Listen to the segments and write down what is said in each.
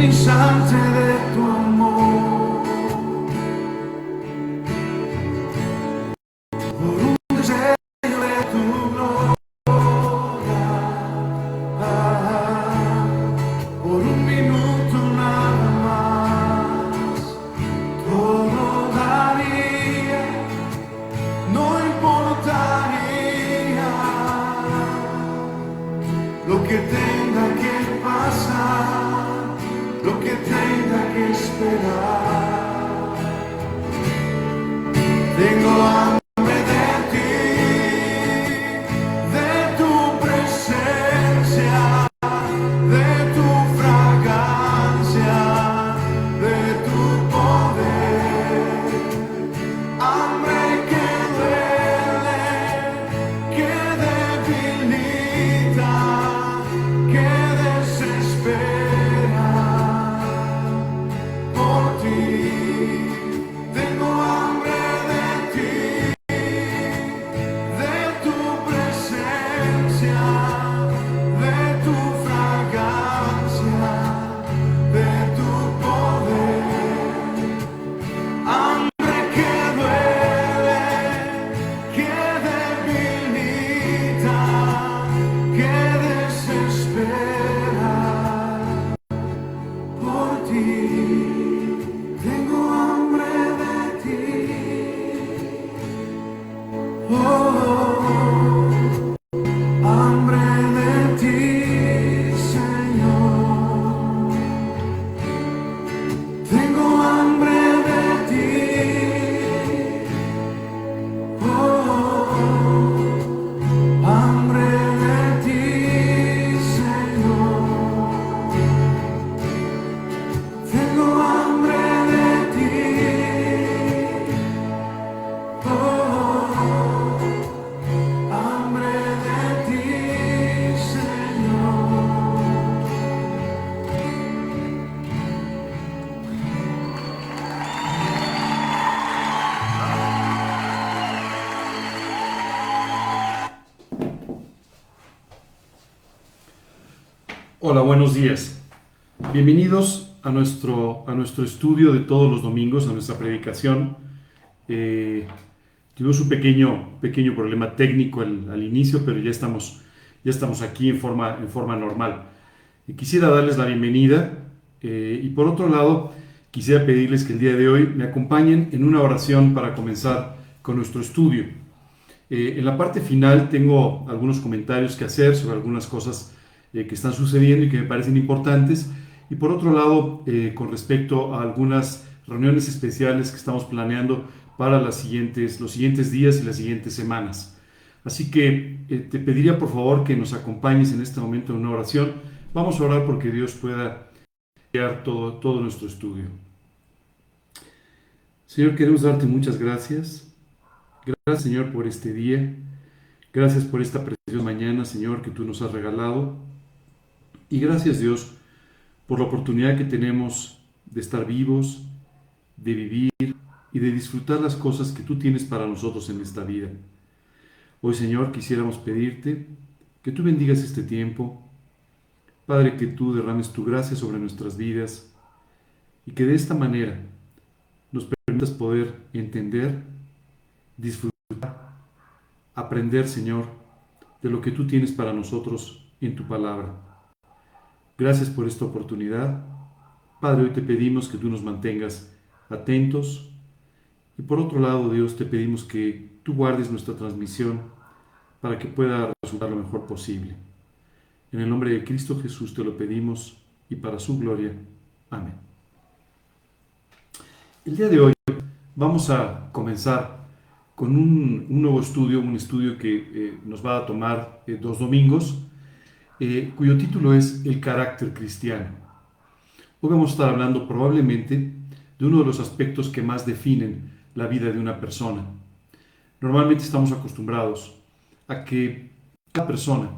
instante de tu amor, por un destello de tu gloria, por un minuto nada más, todo daría, no importaría lo que tenga que pasar, lo que tenga que esperar. Tengo hambre de ti, de tu presencia, de tu fragancia, de tu poder. Hambre que duele, que debilita, que desespera por ti. Tengo hambre de ti, de tu presencia, de tu fragancia, de tu poder. Hambre que duele, que debilita, que desespera por ti. Tengo hambre de ti. Oh, hambre de ti, Señor. Tengo hambre de ti. Oh, hambre de ti, Señor. Tengo hambre de ti. Oh, hambre de ti, Señor. Hola, buenos días. Bienvenidos a nuestro estudio de todos los domingos, a nuestra predicación. Tuvimos un pequeño problema técnico al inicio, pero ya estamos aquí en forma normal. Quisiera darles la bienvenida y por otro lado, quisiera pedirles que el día de hoy me acompañen en una oración para comenzar con nuestro estudio. En la parte final tengo algunos comentarios que hacer sobre algunas cosas que están sucediendo y que me parecen importantes. Y por otro lado, con respecto a algunas reuniones especiales que estamos planeando para los siguientes días y las siguientes semanas. Así que te pediría por favor que nos acompañes en este momento en una oración. Vamos a orar porque Dios pueda guiar todo nuestro estudio. Señor, queremos darte muchas gracias. Gracias, Señor, por este día. Gracias por esta preciosa mañana, Señor, que tú nos has regalado. Y gracias, Dios, por la oportunidad que tenemos de estar vivos, de vivir y de disfrutar las cosas que tú tienes para nosotros en esta vida. Hoy, Señor, quisiéramos pedirte que tú bendigas este tiempo. Padre, que tú derrames tu gracia sobre nuestras vidas y que de esta manera nos permitas poder entender, disfrutar, aprender, Señor, de lo que tú tienes para nosotros en tu palabra. Gracias por esta oportunidad. Padre, hoy te pedimos que tú nos mantengas atentos y por otro lado, Dios, te pedimos que tú guardes nuestra transmisión para que pueda resultar lo mejor posible. En el nombre de Cristo Jesús te lo pedimos y para su gloria. Amén. El día de hoy vamos a comenzar con un nuevo estudio, un estudio que nos va a tomar 2 domingos, cuyo título es El carácter cristiano. Hoy vamos a estar hablando probablemente de uno de los aspectos que más definen la vida de una persona. Normalmente estamos acostumbrados a que cada persona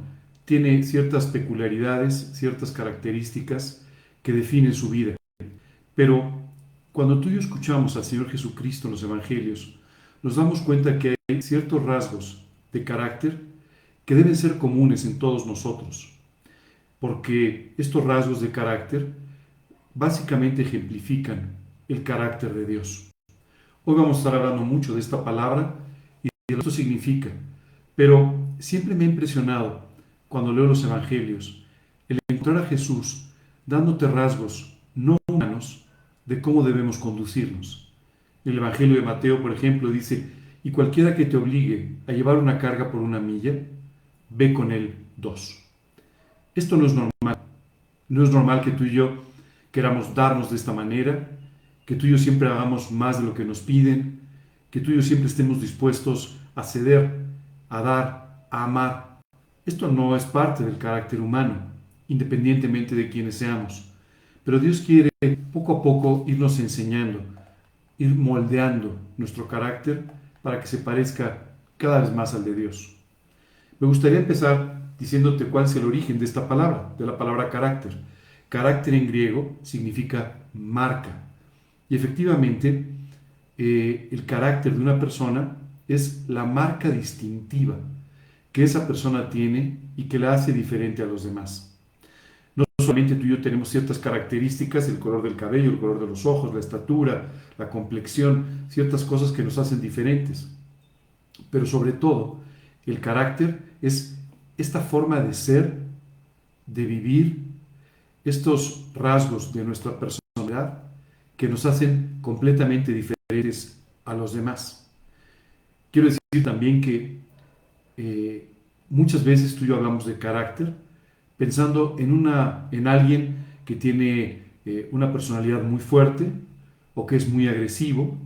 tiene ciertas peculiaridades, ciertas características que definen su vida. Pero cuando tú y yo escuchamos al Señor Jesucristo en los Evangelios, nos damos cuenta que hay ciertos rasgos de carácter que deben ser comunes en todos nosotros, porque estos rasgos de carácter básicamente ejemplifican el carácter de Dios. Hoy vamos a estar hablando mucho de esta palabra y de lo que esto significa, pero siempre me ha impresionado cuando leo los evangelios el encontrar a Jesús dándote rasgos no humanos de cómo debemos conducirnos. El Evangelio de Mateo, por ejemplo, dice: y cualquiera que te obligue a llevar una carga por una milla, ve con él dos. Esto no es normal. No es normal que tú y yo queramos darnos de esta manera, que tú y yo siempre hagamos más de lo que nos piden, que tú y yo siempre estemos dispuestos a ceder, a dar, a amar. Esto no es parte del carácter humano, independientemente de quiénes seamos. Pero Dios quiere poco a poco irnos enseñando, ir moldeando nuestro carácter para que se parezca cada vez más al de Dios. Me gustaría empezar diciéndote cuál es el origen de esta palabra, de la palabra carácter. Carácter en griego significa marca. Y efectivamente, el carácter de una persona es la marca distintiva que esa persona tiene y que la hace diferente a los demás. No solamente tú y yo tenemos ciertas características, el color del cabello, el color de los ojos, la estatura, la complexión, ciertas cosas que nos hacen diferentes. Pero sobre todo, el carácter es esta forma de ser, de vivir, estos rasgos de nuestra personalidad que nos hacen completamente diferentes a los demás. Quiero decir también que muchas veces tú y yo hablamos de carácter pensando en alguien que tiene una personalidad muy fuerte, o que es muy agresivo,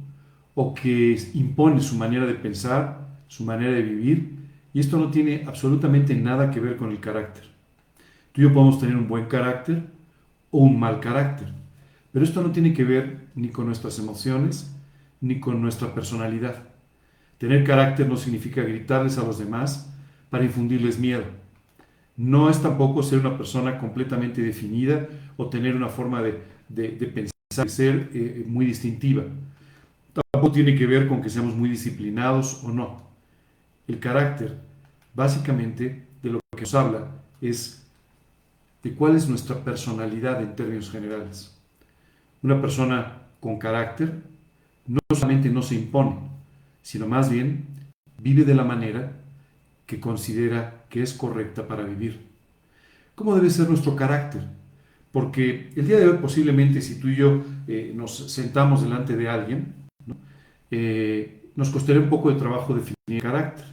o que impone su manera de pensar, su manera de vivir, y esto no tiene absolutamente nada que ver con el carácter. Tú y yo podemos tener un buen carácter o un mal carácter, pero esto no tiene que ver ni con nuestras emociones, ni con nuestra personalidad. Tener carácter no significa gritarles a los demás para infundirles miedo. No es tampoco ser una persona completamente definida o tener una forma de pensar, de ser muy distintiva. Tampoco tiene que ver con que seamos muy disciplinados o no. El carácter, básicamente, de lo que nos habla es de cuál es nuestra personalidad en términos generales. Una persona con carácter no solamente no se impone, sino más bien vive de la manera que considera que es correcta para vivir. ¿Cómo debe ser nuestro carácter? Porque el día de hoy posiblemente si tú y yo nos sentamos delante de alguien, ¿no? Nos costaría un poco de trabajo definir el carácter.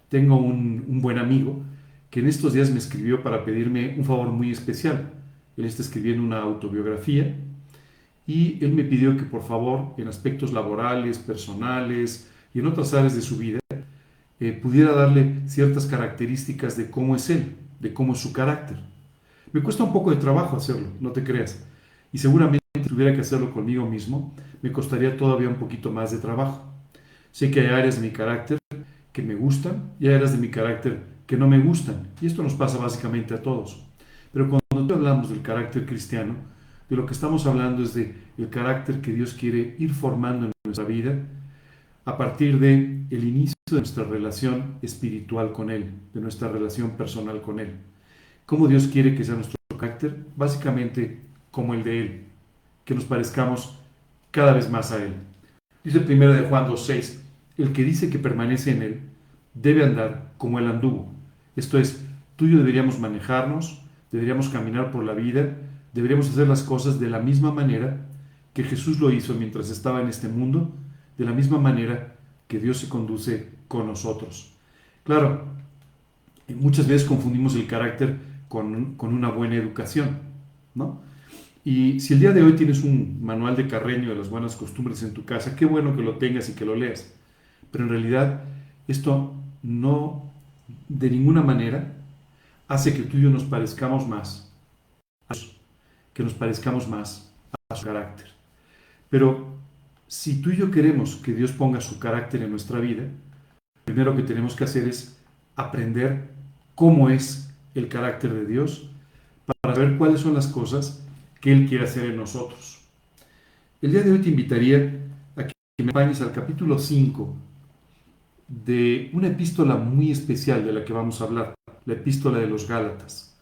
Tengo un buen amigo que en estos días me escribió para pedirme un favor muy especial. Él está escribiendo una autobiografía y él me pidió que por favor en aspectos laborales, personales y en otras áreas de su vida pudiera darle ciertas características de cómo es él, de cómo es su carácter. Me cuesta un poco de trabajo hacerlo, no te creas. Y seguramente si tuviera que hacerlo conmigo mismo, me costaría todavía un poquito más de trabajo. Sé que hay áreas de mi carácter que me gustan y hay áreas de mi carácter que no me gustan. Y esto nos pasa básicamente a todos. Pero cuando hablamos del carácter cristiano, de lo que estamos hablando es de el carácter que Dios quiere ir formando en nuestra vida a partir de el inicio de nuestra relación espiritual con Él, de nuestra relación personal con Él. ¿Cómo Dios quiere que sea nuestro carácter? Básicamente como el de Él, que nos parezcamos cada vez más a Él. Dice 1 de Juan 2:6, el que dice que permanece en Él debe andar como Él anduvo. Esto es, tú y yo deberíamos manejarnos, deberíamos caminar por la vida, deberíamos hacer las cosas de la misma manera que Jesús lo hizo mientras estaba en este mundo, de la misma manera que Dios se conduce con nosotros. Claro, muchas veces confundimos el carácter con una buena educación, ¿no? Y si el día de hoy tienes un manual de Carreño de las buenas costumbres en tu casa, qué bueno que lo tengas y que lo leas. Pero en realidad esto no de ninguna manera hace que tú y yo nos parezcamos más a Dios, que nos parezcamos más a su carácter. Pero si tú y yo queremos que Dios ponga su carácter en nuestra vida, lo primero que tenemos que hacer es aprender cómo es el carácter de Dios para saber cuáles son las cosas que Él quiere hacer en nosotros. El día de hoy te invitaría a que me acompañes al capítulo 5 de una epístola muy especial de la que vamos a hablar, la epístola de los Gálatas.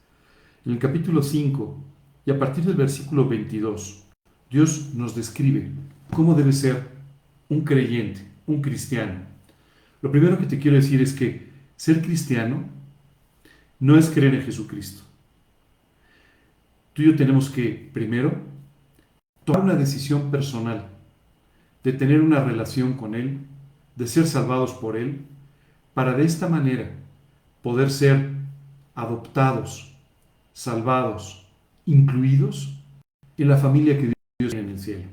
En el capítulo 5, Y a partir del versículo 22, Dios nos describe cómo debe ser un creyente, un cristiano. Lo primero que te quiero decir es que ser cristiano no es creer en Jesucristo. Tú y yo tenemos que, primero, tomar una decisión personal de tener una relación con Él, de ser salvados por Él, para de esta manera poder ser adoptados, salvados, incluidos en la familia que Dios tiene en el cielo.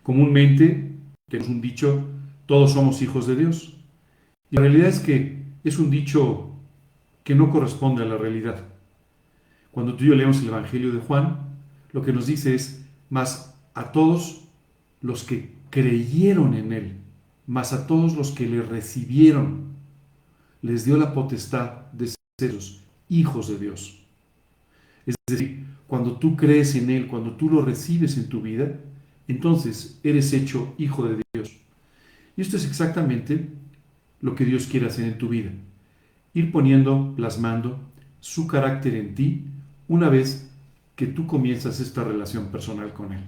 Comúnmente tenemos un dicho, todos somos hijos de Dios. Y la realidad es que es un dicho que no corresponde a la realidad. Cuando tú y yo leemos el Evangelio de Juan, lo que nos dice es, mas a todos los que creyeron en Él, mas a todos los que le recibieron, les dio la potestad de ser los hijos de Dios. Es decir, cuando tú crees en Él, cuando tú lo recibes en tu vida, entonces eres hecho hijo de Dios. Y esto es exactamente lo que Dios quiere hacer en tu vida. Ir poniendo, plasmando su carácter en ti una vez que tú comienzas esta relación personal con Él.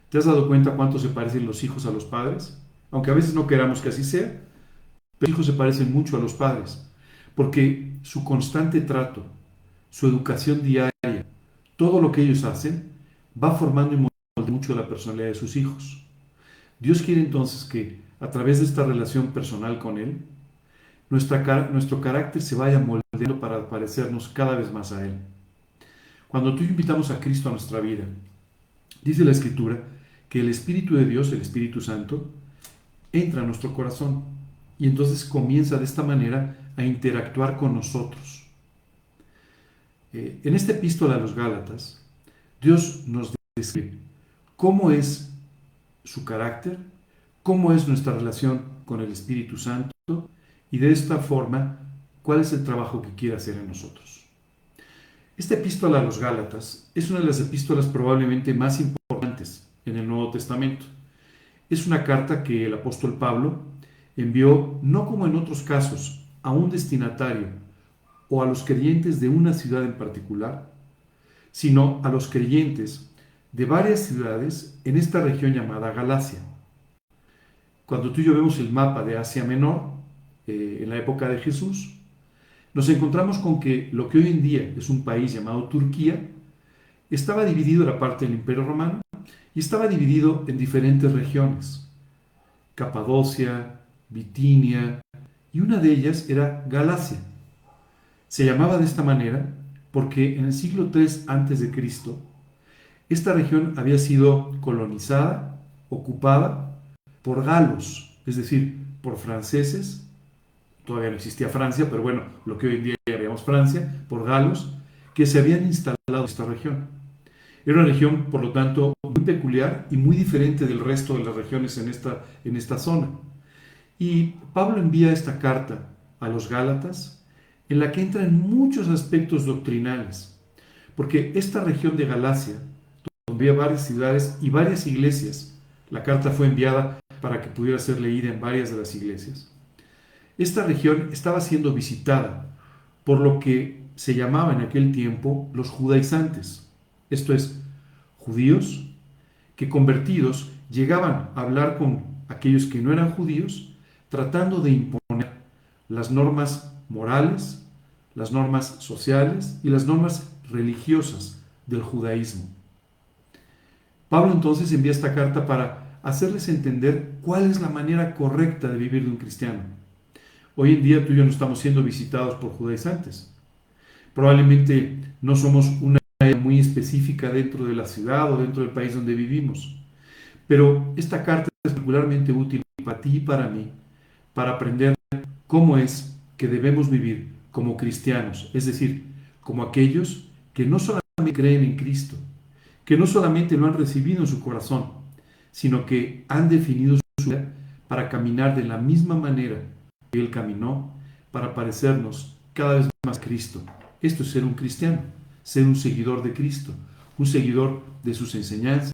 ¿Te has dado cuenta cuánto se parecen los hijos a los padres? Aunque a veces no queramos que así sea, pero los hijos se parecen mucho a los padres, porque su constante trato, su educación diaria, todo lo que ellos hacen, va formando y moldando mucho la personalidad de sus hijos. Dios quiere entonces que a través de esta relación personal con Él, nuestro carácter se vaya moldeando para parecernos cada vez más a Él. Cuando tú y yo invitamos a Cristo a nuestra vida, dice la Escritura que el Espíritu de Dios, el Espíritu Santo, entra a nuestro corazón y entonces comienza de esta manera a interactuar con nosotros. En esta epístola a los Gálatas, Dios nos describe cómo es su carácter, cómo es nuestra relación con el Espíritu Santo y de esta forma, cuál es el trabajo que quiere hacer en nosotros. Esta epístola a los Gálatas es una de las epístolas probablemente más importantes en el Nuevo Testamento. Es una carta que el apóstol Pablo envió, no como en otros casos, a un destinatario o a los creyentes de una ciudad en particular, sino a los creyentes de varias ciudades en esta región llamada Galacia. Cuando tú y yo vemos el mapa de Asia Menor, en la época de Jesús, nos encontramos con que lo que hoy en día es un país llamado Turquía, estaba dividido en la parte del Imperio Romano y estaba dividido en diferentes regiones. Capadocia, Bitinia, y una de ellas era Galacia. Se llamaba de esta manera porque en el siglo III a.C., esta región había sido colonizada, ocupada por galos, es decir, por franceses. Todavía no existía Francia, pero bueno, lo que hoy en día llamamos Francia, por galos, que se habían instalado en esta región. Era una región, por lo tanto, muy peculiar y muy diferente del resto de las regiones en esta zona. Y Pablo envía esta carta a los Gálatas, en la que entran muchos aspectos doctrinales, porque esta región de Galacia, donde había varias ciudades y varias iglesias, la carta fue enviada para que pudiera ser leída en varias de las iglesias. Esta región estaba siendo visitada por lo que se llamaba en aquel tiempo los judaizantes, esto es, judíos que convertidos llegaban a hablar con aquellos que no eran judíos, tratando de imponer las normas morales, las normas sociales y las normas religiosas del judaísmo. Pablo entonces envía esta carta para hacerles entender cuál es la manera correcta de vivir de un cristiano. Hoy en día tú y yo no estamos siendo visitados por judaizantes. Probablemente no somos una área muy específica dentro de la ciudad o dentro del país donde vivimos. Pero esta carta es particularmente útil para ti y para mí, para aprender cómo es que debemos vivir como cristianos, es decir, como aquellos que no solamente creen en Cristo, que no solamente lo han recibido en su corazón, sino que han definido su vida para caminar de la misma manera que Él caminó, para parecernos cada vez más a Cristo. Esto es ser un cristiano, ser un seguidor de Cristo, un seguidor de sus enseñanzas,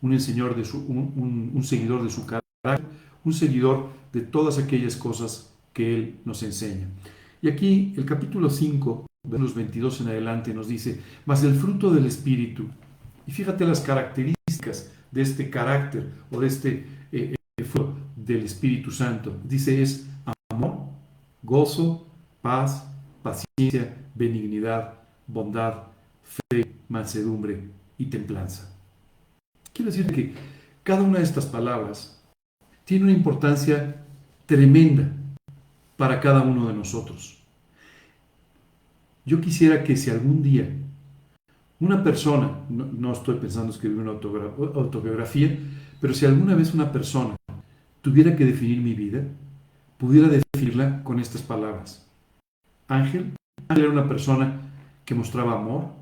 un seguidor de su carácter, un seguidor de todas aquellas cosas que Él nos enseña. Y aquí el capítulo 5 de los 22 en adelante, nos dice, mas el fruto del Espíritu. Y fíjate las características de este carácter o de este fruto del Espíritu Santo. Dice es amor, gozo, paz, paciencia, benignidad, bondad, fe, mansedumbre y templanza. Quiero decir que cada una de estas palabras tiene una importancia tremenda para cada uno de nosotros. Yo quisiera que si algún día una persona, no estoy pensando en escribir una autobiografía, pero si alguna vez una persona tuviera que definir mi vida, pudiera definirla con estas palabras. Ángel era una persona que mostraba amor,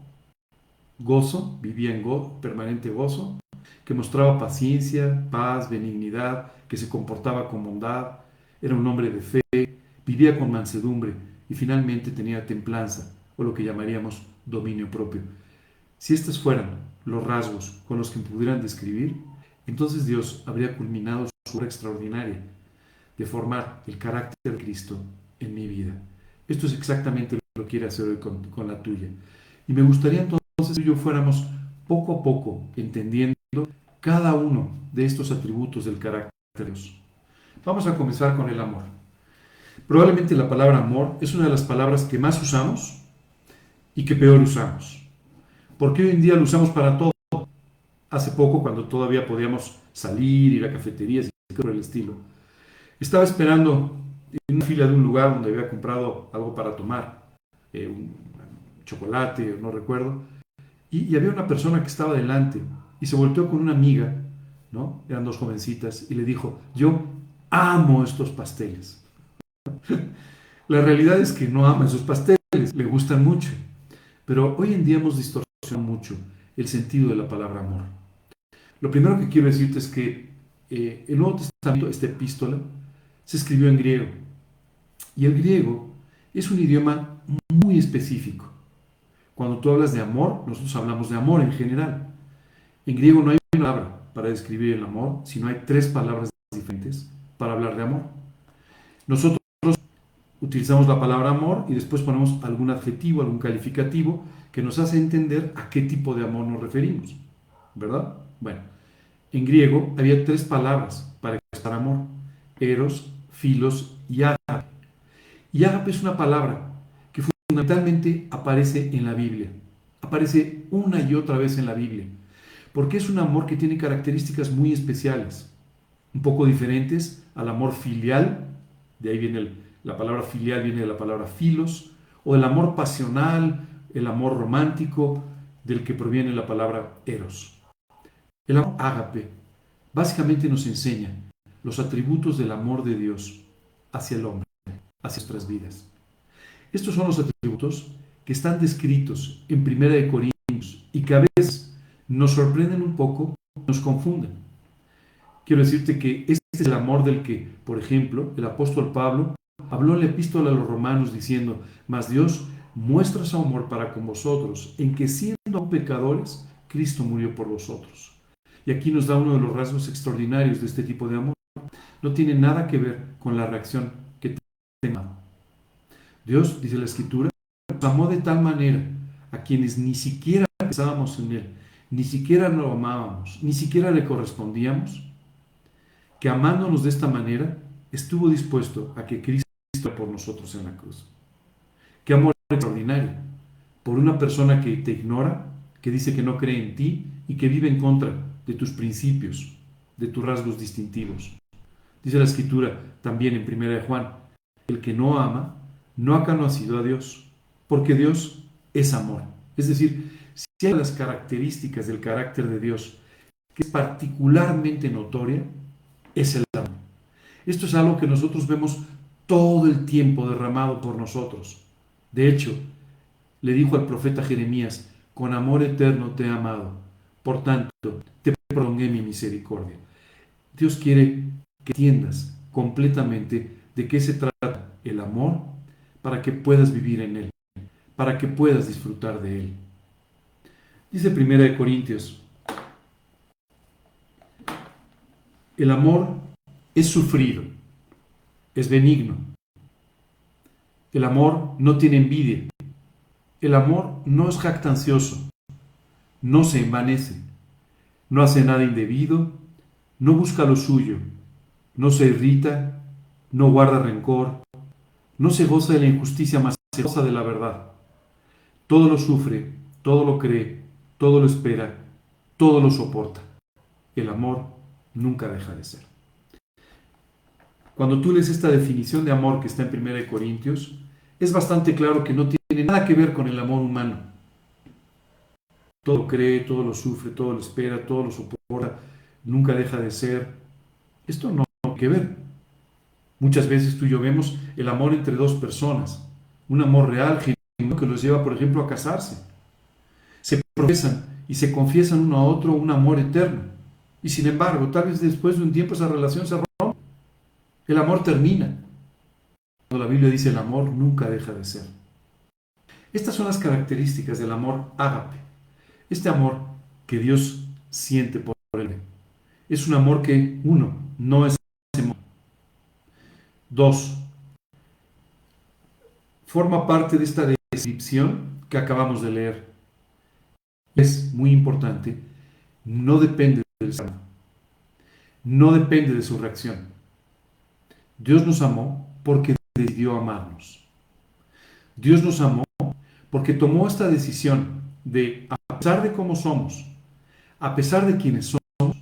gozo, vivía en permanente gozo, que mostraba paciencia, paz, benignidad, que se comportaba con bondad, era un hombre de fe, vivía con mansedumbre y finalmente tenía templanza, o lo que llamaríamos dominio propio. Si estos fueran los rasgos con los que pudieran describir, entonces Dios habría culminado su obra extraordinaria de formar el carácter de Cristo en mi vida. Esto es exactamente lo que quiere hacer hoy con la tuya. Y me gustaría entonces que yo fuéramos poco a poco entendiendo cada uno de estos atributos del carácter de Dios. Vamos a comenzar con el amor. Probablemente la palabra amor es una de las palabras que más usamos y que peor usamos. Porque hoy en día lo usamos para todo. Hace poco, cuando todavía podíamos salir, ir a cafeterías y por el estilo, estaba esperando en una fila de un lugar donde había comprado algo para tomar, un chocolate, no recuerdo, y había una persona que estaba delante y se volteó con una amiga, ¿no? Eran dos jovencitas, y le dijo, yo amo estos pasteles. La realidad es que no ama esos pasteles, le gustan mucho, pero hoy en día hemos distorsionado mucho el sentido de la palabra amor. Lo primero que quiero decirte es que el Nuevo Testamento, esta epístola, se escribió en griego. Y el griego es un idioma muy específico. Cuando tú hablas de amor, nosotros hablamos de amor en general. En griego no hay una palabra para describir el amor, sino hay tres palabras diferentes para hablar de amor. Nosotros utilizamos la palabra amor y después ponemos algún adjetivo, algún calificativo que nos hace entender a qué tipo de amor nos referimos. ¿Verdad? Bueno, en griego había tres palabras para expresar amor: eros, filos y ágape. Y ágape es una palabra que fundamentalmente aparece en la Biblia. Aparece una y otra vez en la Biblia. Porque es un amor que tiene características muy especiales, un poco diferentes al amor filial. De ahí viene la palabra filial, viene de la palabra filos, o el amor pasional, el amor romántico, del que proviene la palabra eros. El amor ágape básicamente nos enseña los atributos del amor de Dios hacia el hombre, hacia nuestras vidas. Estos son los atributos que están descritos en 1 Corintios y que a veces nos sorprenden un poco, nos confunden. Quiero decirte que este es el amor del que, por ejemplo, el apóstol Pablo habló en la epístola a los Romanos diciendo, mas Dios muestra su amor para con vosotros, en que siendo aún pecadores, Cristo murió por vosotros. Y aquí nos da uno de los rasgos extraordinarios de este tipo de amor. No tiene nada que ver con la reacción que tenemos. Dios, dice la Escritura, nos amó de tal manera a quienes ni siquiera pensábamos en Él, ni siquiera lo amábamos, ni siquiera le correspondíamos, que amándonos de esta manera, estuvo dispuesto a que Cristo por nosotros en la cruz. Qué amor extraordinario por una persona que te ignora, que dice que no cree en ti y que vive en contra de tus principios, de tus rasgos distintivos. Dice la Escritura también en 1 de Juan, el que no ama, no ha conocido a Dios, porque Dios es amor. Es decir, si hay las características del carácter de Dios que es particularmente notoria, es el amor. Esto es algo que nosotros vemos todo el tiempo derramado por nosotros. De hecho, le dijo al profeta Jeremías, con amor eterno te he amado, por tanto, te prolongué mi misericordia. Dios quiere que entiendas completamente de qué se trata el amor para que puedas vivir en él, para que puedas disfrutar de él. Dice 1 Corintios, el amor es sufrido, es benigno. El amor no tiene envidia, El amor no es jactancioso, no se envanece, no hace nada indebido, no busca lo suyo, no se irrita, no guarda rencor, no se goza de la injusticia, mas se goza de la verdad. Todo lo sufre, todo lo cree, todo lo espera, todo lo soporta. El amor nunca deja de ser. Cuando tú lees esta definición de amor que está en 1 Corintios, es bastante claro que no tiene nada que ver con el amor humano. Todo lo cree, todo lo sufre, todo lo espera, todo lo soporta, nunca deja de ser. Esto no tiene que ver. Muchas veces tú y yo vemos el amor entre dos personas, un amor real, genuino, que los lleva, por ejemplo, a casarse. Se profesan y se confiesan uno a otro un amor eterno. Y sin embargo, tal vez después de un tiempo esa relación se rompe. El amor termina. Cuando la Biblia dice el amor nunca deja de ser. Estas son las características del amor ágape. Este amor que Dios siente por él. Es un amor que, uno, no es amor. Dos, forma parte de esta descripción que acabamos de leer. Es muy importante, no depende del ser humano, no depende de su reacción. Dios nos amó porque decidió amarnos. Dios nos amó porque tomó esta decisión de, a pesar de cómo somos, a pesar de quienes somos,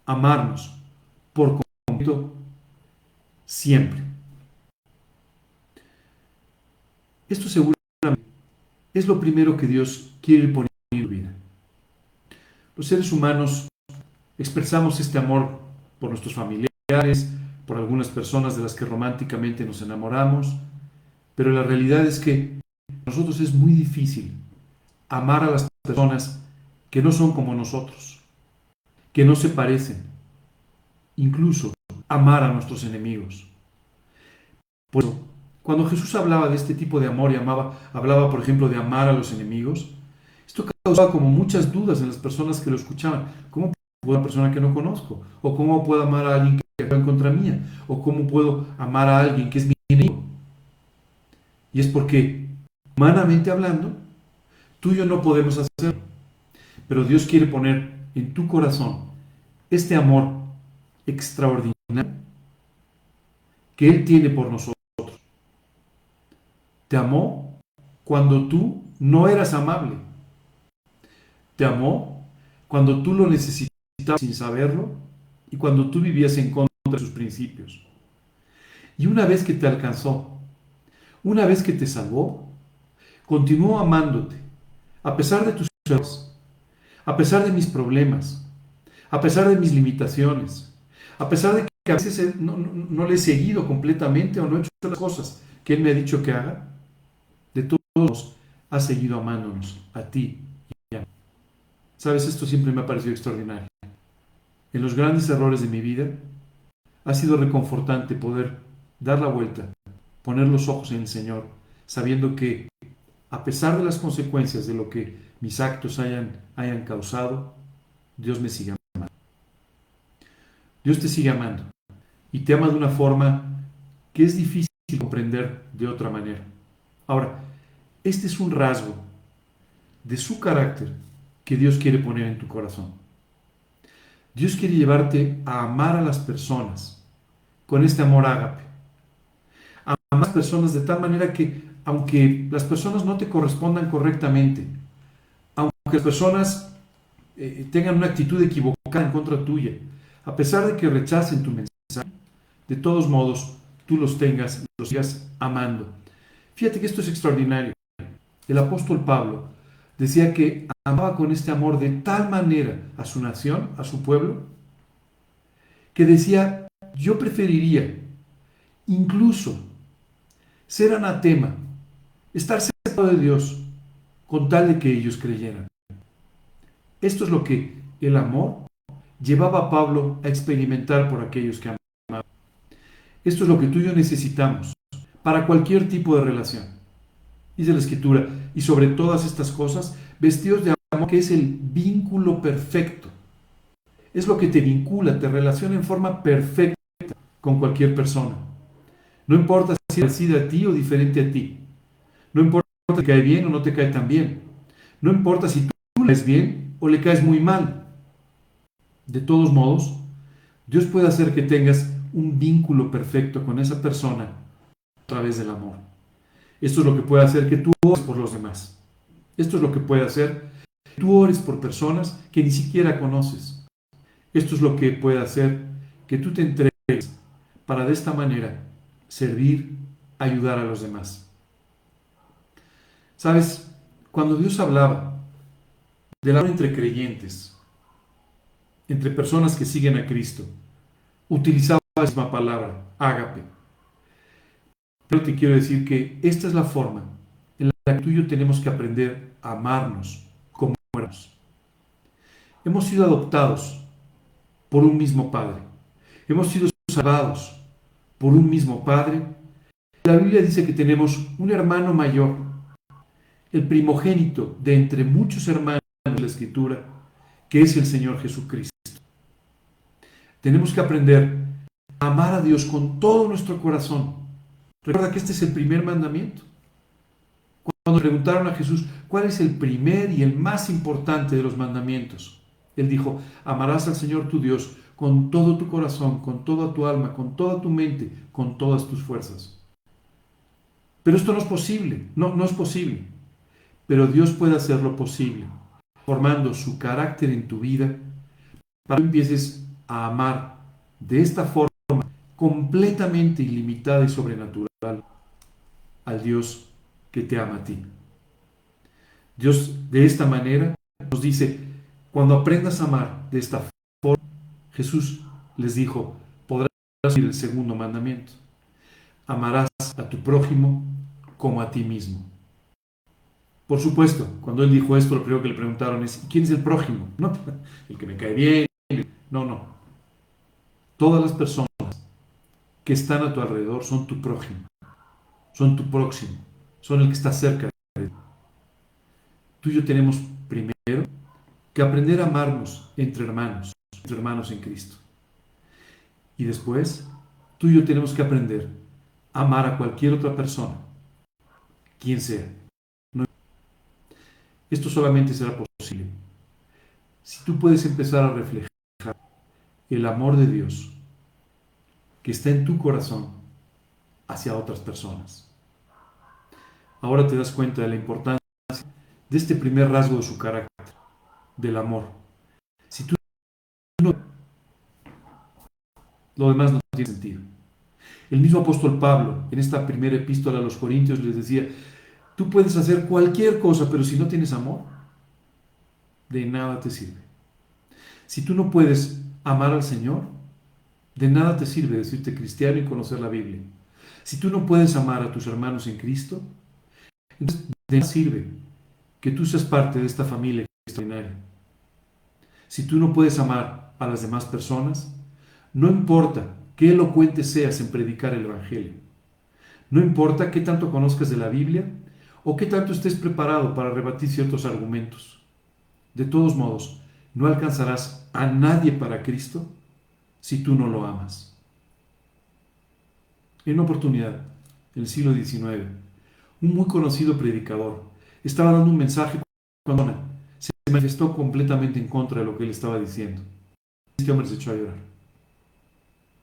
amarnos por completo siempre. Esto seguramente es lo primero que Dios quiere poner en tu vida. Los seres humanos expresamos este amor por nuestros familiares, por algunas personas de las que románticamente nos enamoramos, pero la realidad es que para nosotros es muy difícil amar a las personas que no son como nosotros, que no se parecen, incluso amar a nuestros enemigos. Por eso, cuando Jesús hablaba de este tipo de amor y hablaba, por ejemplo, de amar a los enemigos, esto causaba como muchas dudas en las personas que lo escuchaban. ¿Cómo puedo amar a una persona que no conozco? ¿O cómo puedo amar a alguien que actúa en contra mía? ¿O cómo puedo amar a alguien que es mi enemigo? Y es porque, humanamente hablando, tú y yo no podemos hacerlo. Pero Dios quiere poner en tu corazón este amor extraordinario que Él tiene por nosotros. Te amó cuando tú no eras amable. Te amó cuando tú lo necesitabas sin saberlo y cuando tú vivías en contra de sus principios. Y una vez que te alcanzó, una vez que te salvó, continuó amándote, a pesar de tus errores, a pesar de mis problemas, a pesar de mis limitaciones, a pesar de que a veces no le he seguido completamente o no he hecho las cosas que Él me ha dicho que haga. De todos modos, ha seguido amándonos a ti y a mí. Sabes, esto siempre me ha parecido extraordinario. En los grandes errores de mi vida, ha sido reconfortante poder dar la vuelta, poner los ojos en el Señor, sabiendo que, a pesar de las consecuencias de lo que mis actos hayan causado, Dios me sigue amando. Dios te sigue amando y te ama de una forma que es difícil comprender de otra manera. Ahora, este es un rasgo de su carácter que Dios quiere poner en tu corazón. Dios quiere llevarte a amar a las personas con este amor ágape. A amar a las personas de tal manera que, aunque las personas no te correspondan correctamente, aunque las personas tengan una actitud equivocada en contra tuya, a pesar de que rechacen tu mensaje, de todos modos, tú los sigas amando. Fíjate que esto es extraordinario. El apóstol Pablo decía que amaba con este amor de tal manera a su nación, a su pueblo, que decía, yo preferiría incluso ser anatema, estar separado de Dios, con tal de que ellos creyeran. Esto es lo que el amor llevaba a Pablo a experimentar por aquellos que amaban. Esto es lo que tú y yo necesitamos para cualquier tipo de relación. Dice la Escritura, y sobre todas estas cosas, vestidos de amor, que es el vínculo perfecto. Es lo que te vincula, te relaciona en forma perfecta con cualquier persona. No importa si es parecida a ti o diferente a ti. No importa importa si te cae bien o no te cae tan bien. No importa si tú le caes bien o le caes muy mal. De todos modos, Dios puede hacer que tengas un vínculo perfecto con esa persona a través del amor. Esto es lo que puede hacer que tú ores por los demás. Esto es lo que puede hacer que tú ores por personas que ni siquiera conoces. Esto es lo que puede hacer que tú te entregues para de esta manera servir, ayudar a los demás. ¿Sabes? Cuando Dios hablaba del amor entre creyentes, entre personas que siguen a Cristo, utilizaba la misma palabra, ágape. Pero te quiero decir que esta es la forma en la que tú y yo tenemos que aprender a amarnos como hermanos. Hemos sido adoptados por un mismo Padre. Hemos sido salvados por un mismo Padre. La Biblia dice que tenemos un hermano mayor, el primogénito de entre muchos hermanos de la Escritura, que es el Señor Jesucristo. Tenemos que aprender a amar a Dios con todo nuestro corazón. Recuerda que este es el primer mandamiento. Cuando preguntaron a Jesús, ¿cuál es el primer y el más importante de los mandamientos? Él dijo, amarás al Señor tu Dios con todo tu corazón, con toda tu alma, con toda tu mente, con todas tus fuerzas. Pero esto no es posible, no es posible. Pero Dios puede hacerlo posible, formando su carácter en tu vida, para que empieces a amar de esta forma completamente ilimitada y sobrenatural al Dios que te ama a ti. Dios de esta manera nos dice, cuando aprendas a amar de esta forma, Jesús les dijo, podrás cumplir el segundo mandamiento. Amarás a tu prójimo como a ti mismo. Por supuesto, cuando él dijo esto, lo primero que le preguntaron es, ¿quién es el prójimo? No, el que me cae bien. No. Todas las personas que están a tu alrededor son tu prójimo, son tu próximo, son el que está cerca de ti. Tú y yo tenemos primero que aprender a amarnos entre hermanos en Cristo. Y después, tú y yo tenemos que aprender a amar a cualquier otra persona, quien sea. No- Esto solamente será posible si tú puedes empezar a reflejar el amor de Dios que está en tu corazón hacia otras personas. Ahora te das cuenta de la importancia de este primer rasgo de su carácter, del amor. Si tú no, lo demás no tiene sentido. El mismo apóstol Pablo, en esta primera epístola a los Corintios, les decía, tú puedes hacer cualquier cosa, pero si no tienes amor, de nada te sirve. Si tú no puedes amar al Señor, de nada te sirve decirte cristiano y conocer la Biblia. Si tú no puedes amar a tus hermanos en Cristo, entonces de nada sirve que tú seas parte de esta familia extraordinaria. Si tú no puedes amar a las demás personas, no importa qué elocuente seas en predicar el Evangelio. No importa qué tanto conozcas de la Biblia o qué tanto estés preparado para rebatir ciertos argumentos. De todos modos, no alcanzarás a nadie para Cristo si tú no lo amas. En una oportunidad, en el siglo XIX, un muy conocido predicador estaba dando un mensaje cuando una persona se manifestó completamente en contra de lo que él estaba diciendo. Este hombre se echó a llorar.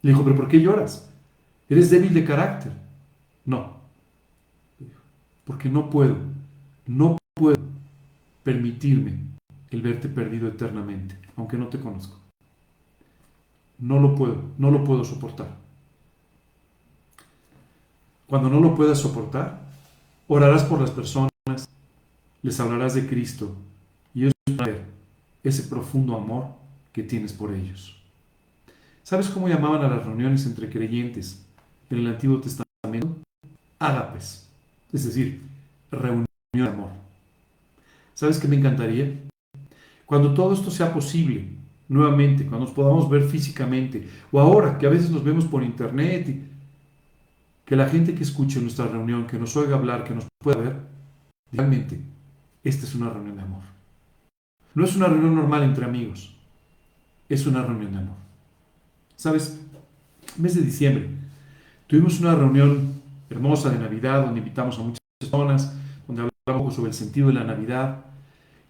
Le dijo, ¿pero por qué lloras? ¿Eres débil de carácter? No, porque no puedo permitirme el verte perdido eternamente, aunque no te conozco. No lo puedo soportar. Cuando no lo puedas soportar, orarás por las personas, les hablarás de Cristo y ellos van a ver ese profundo amor que tienes por ellos. ¿Sabes cómo llamaban a las reuniones entre creyentes en el Antiguo Testamento? Ágapes, es decir, reunión de amor. ¿Sabes qué me encantaría? Cuando todo esto sea posible, nuevamente, cuando nos podamos ver físicamente, o ahora que a veces nos vemos por internet, y que la gente que escuche nuestra reunión, que nos oiga hablar, que nos pueda ver, realmente, esta es una reunión de amor. No es una reunión normal entre amigos, es una reunión de amor. ¿Sabes? Mes de diciembre, tuvimos una reunión hermosa de Navidad donde invitamos a muchas personas, donde un poco sobre el sentido de la Navidad.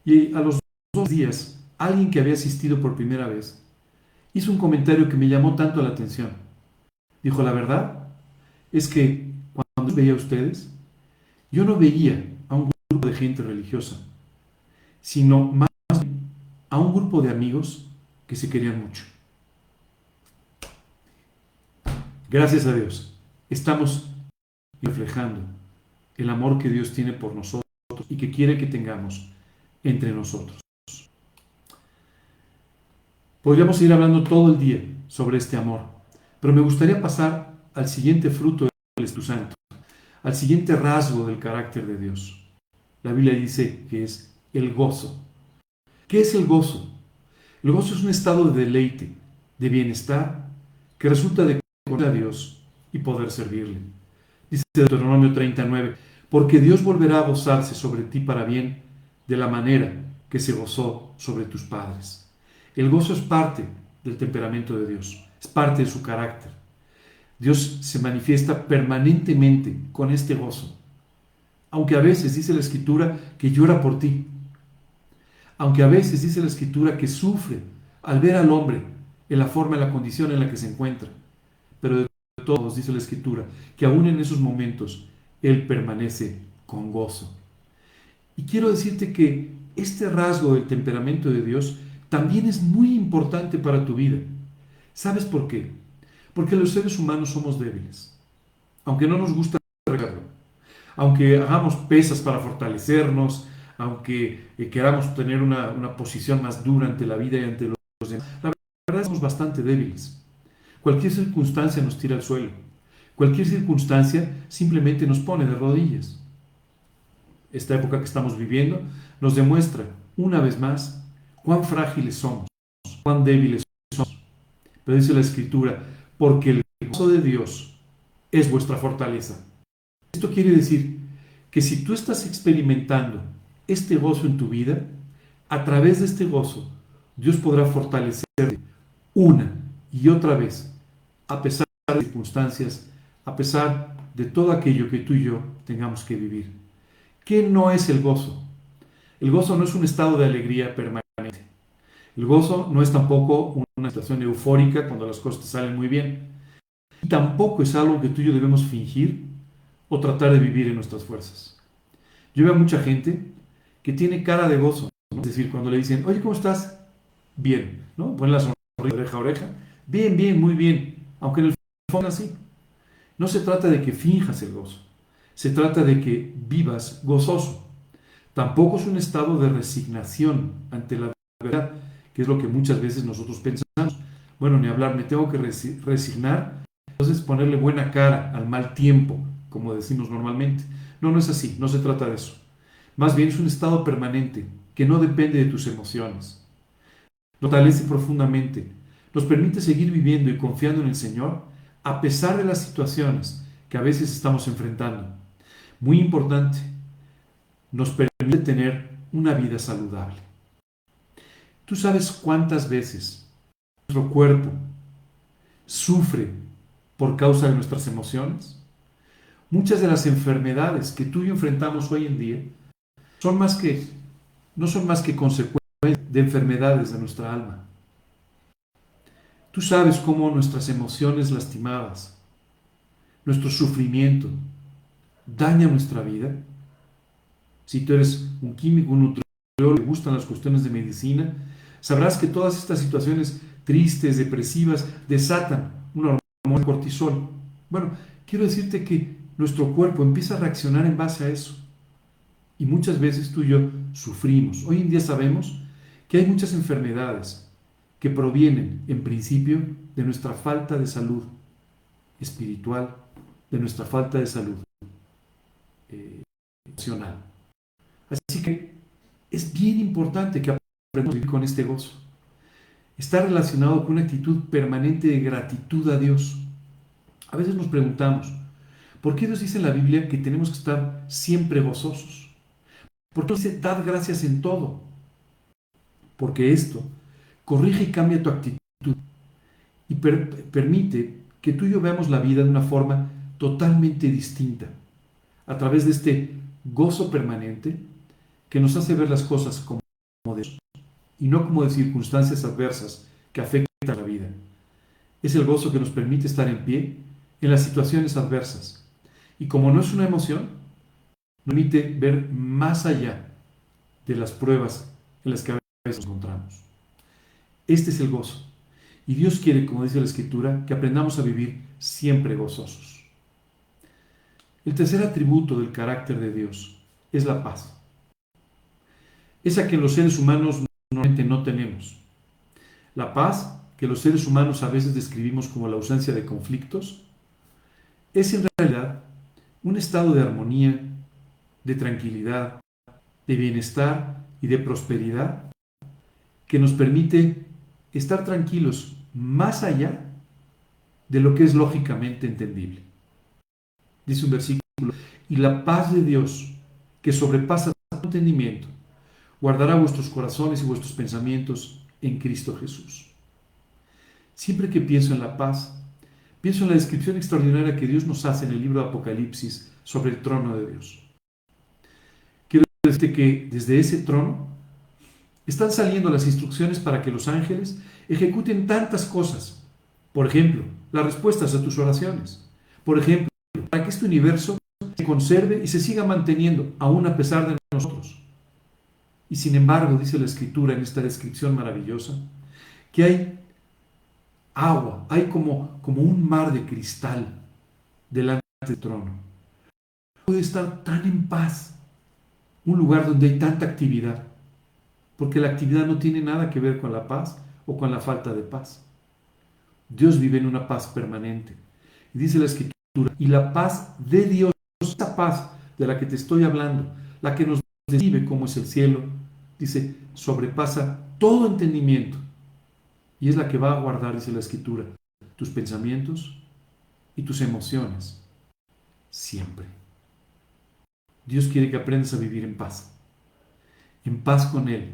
Y a los 2 días, alguien que había asistido por primera vez hizo un comentario que me llamó tanto la atención. Dijo, la verdad es que cuando veía a ustedes, yo no veía a un grupo de gente religiosa, sino más a un grupo de amigos que se querían mucho. Gracias a Dios, estamos reflejando el amor que Dios tiene por nosotros y que quiere que tengamos entre nosotros. Podríamos ir hablando todo el día sobre este amor, pero me gustaría pasar al siguiente fruto del Espíritu Santo, al siguiente rasgo del carácter de Dios. La Biblia dice que es el gozo. ¿Qué es el gozo? El gozo es un estado de deleite, de bienestar, que resulta de conocer a Dios y poder servirle. Dice Deuteronomio 39, porque Dios volverá a gozarse sobre ti para bien, de la manera que se gozó sobre tus padres. El gozo es parte del temperamento de Dios, es parte de su carácter. Dios se manifiesta permanentemente con este gozo. Aunque a veces dice la Escritura que llora por ti. Aunque a veces dice la Escritura que sufre al ver al hombre en la forma, en la condición en la que se encuentra. Pero de todos dice la Escritura que aún en esos momentos Él permanece con gozo. Y quiero decirte que este rasgo del temperamento de Dios también es muy importante para tu vida. ¿Sabes por qué? Porque los seres humanos somos débiles. Aunque no nos gusta regarlo, aunque hagamos pesas para fortalecernos, aunque queramos tener una posición más dura ante la vida y ante los demás, la verdad es que somos bastante débiles. Cualquier circunstancia nos tira al suelo. Cualquier circunstancia simplemente nos pone de rodillas. Esta época que estamos viviendo nos demuestra una vez más cuán frágiles somos, cuán débiles somos. Pero dice la Escritura, porque el gozo de Dios es vuestra fortaleza. Esto quiere decir que si tú estás experimentando este gozo en tu vida, a través de este gozo, Dios podrá fortalecerte una y otra vez, a pesar de las circunstancias, a pesar de todo aquello que tú y yo tengamos que vivir. ¿Qué no es el gozo? El gozo no es un estado de alegría permanente. El gozo no es tampoco una situación eufórica cuando las cosas te salen muy bien. Y tampoco es algo que tú y yo debemos fingir o tratar de vivir en nuestras fuerzas. Yo veo a mucha gente que tiene cara de gozo, ¿no? Es decir, cuando le dicen, oye, ¿cómo estás? Bien, ¿no? Ponen la sonrisa de oreja a oreja. Bien, bien, muy bien. Aunque en el fondo así. No se trata de que finjas el gozo. Se trata de que vivas gozoso. Tampoco es un estado de resignación ante la verdad, que es lo que muchas veces nosotros pensamos. Bueno, ni hablar, me tengo que resignar, entonces ponerle buena cara al mal tiempo, como decimos normalmente. No, no es así, no se trata de eso. Más bien es un estado permanente que no depende de tus emociones. Nos fortalece profundamente, nos permite seguir viviendo y confiando en el Señor a pesar de las situaciones que a veces estamos enfrentando. Muy importante, nos permite tener una vida saludable. ¿Tú sabes cuántas veces nuestro cuerpo sufre por causa de nuestras emociones? Muchas de las enfermedades que tú y yo enfrentamos hoy en día no son más que consecuencias de enfermedades de nuestra alma. Tú sabes cómo nuestras emociones lastimadas, nuestro sufrimiento, daña nuestra vida. Si tú eres un químico, un nutriólogo, te gustan las cuestiones de medicina, sabrás que todas estas situaciones tristes, depresivas, desatan una hormona, cortisol. Bueno, quiero decirte que nuestro cuerpo empieza a reaccionar en base a eso. Y muchas veces tú y yo sufrimos. Hoy en día sabemos que hay muchas enfermedades que provienen, en principio, de nuestra falta de salud espiritual, de nuestra falta de salud emocional. Así que es bien importante que aprendamos a vivir con este gozo. Está relacionado con una actitud permanente de gratitud a Dios. A veces nos preguntamos, ¿por qué Dios dice en la Biblia que tenemos que estar siempre gozosos? ¿Por qué dice, dad gracias en todo? Porque esto corrige y cambia tu actitud y permite que tú y yo veamos la vida de una forma totalmente distinta, a través de este gozo permanente que nos hace ver las cosas como de Dios y no como de circunstancias adversas que afectan la vida. Es el gozo que nos permite estar en pie en las situaciones adversas. Y como no es una emoción, nos permite ver más allá de las pruebas en las que a veces nos encontramos. Este es el gozo. Y Dios quiere, como dice la Escritura, que aprendamos a vivir siempre gozosos. El tercer atributo del carácter de Dios es la paz. Esa que los seres humanos normalmente no tenemos. La paz, que los seres humanos a veces describimos como la ausencia de conflictos, es en realidad un estado de armonía, de tranquilidad, de bienestar y de prosperidad que nos permite estar tranquilos más allá de lo que es lógicamente entendible. Dice un versículo, y la paz de Dios, que sobrepasa todo entendimiento, guardará vuestros corazones y vuestros pensamientos en Cristo Jesús. Siempre que pienso en la paz, pienso en la descripción extraordinaria que Dios nos hace en el libro de Apocalipsis sobre el trono de Dios. Quiero decirte que desde ese trono están saliendo las instrucciones para que los ángeles ejecuten tantas cosas. Por ejemplo, las respuestas a tus oraciones. Por ejemplo, para que este universo se conserve y se siga manteniendo, aún a pesar de nosotros. Y sin embargo, dice la Escritura en esta descripción maravillosa, que hay agua, hay como un mar de cristal delante del trono. Puede estar tan en paz, un lugar donde hay tanta actividad, porque la actividad no tiene nada que ver con la paz o con la falta de paz. Dios vive en una paz permanente. Y dice la Escritura, y la paz de Dios, esa paz de la que te estoy hablando, la que nos describe cómo es el cielo, dice, sobrepasa todo entendimiento. Y es la que va a guardar, dice la Escritura, tus pensamientos y tus emociones siempre. Dios quiere que aprendas a vivir en paz con Él.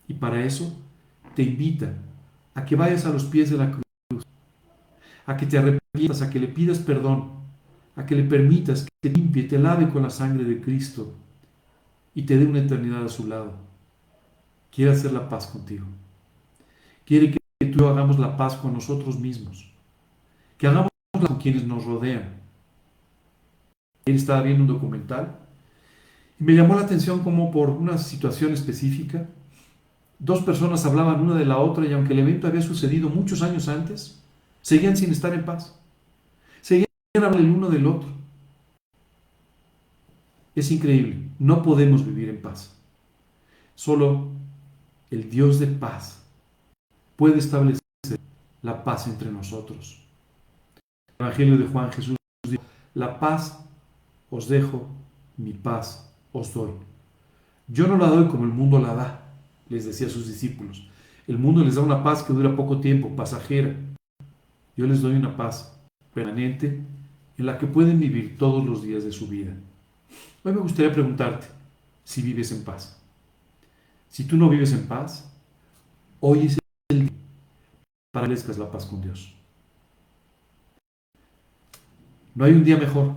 Y para eso te invita a que vayas a los pies de la cruz, a que te arrepientas, a que le pidas perdón, a que le permitas que te limpie, te lave con la sangre de Cristo y te dé una eternidad a su lado. Quiere hacer la paz contigo. Quiere que tú y yo hagamos la paz con nosotros mismos, que hagamos la con quienes nos rodean. Él estaba viendo un documental y me llamó la atención como por una situación específica, dos personas hablaban una de la otra y aunque el evento había sucedido muchos años antes, seguían sin estar en paz. Seguían hablando el uno del otro. Es increíble. No podemos vivir en paz. Solo el Dios de paz puede establecer la paz entre nosotros. El Evangelio de Juan, Jesús dijo, la paz os dejo, mi paz os doy. Yo no la doy como el mundo la da, les decía a sus discípulos. El mundo les da una paz que dura poco tiempo, pasajera. Yo les doy una paz permanente en la que pueden vivir todos los días de su vida. Hoy me gustaría preguntarte si vives en paz. Si tú no vives en paz, hoy es el día para que establezcas la paz con Dios. No hay un día mejor.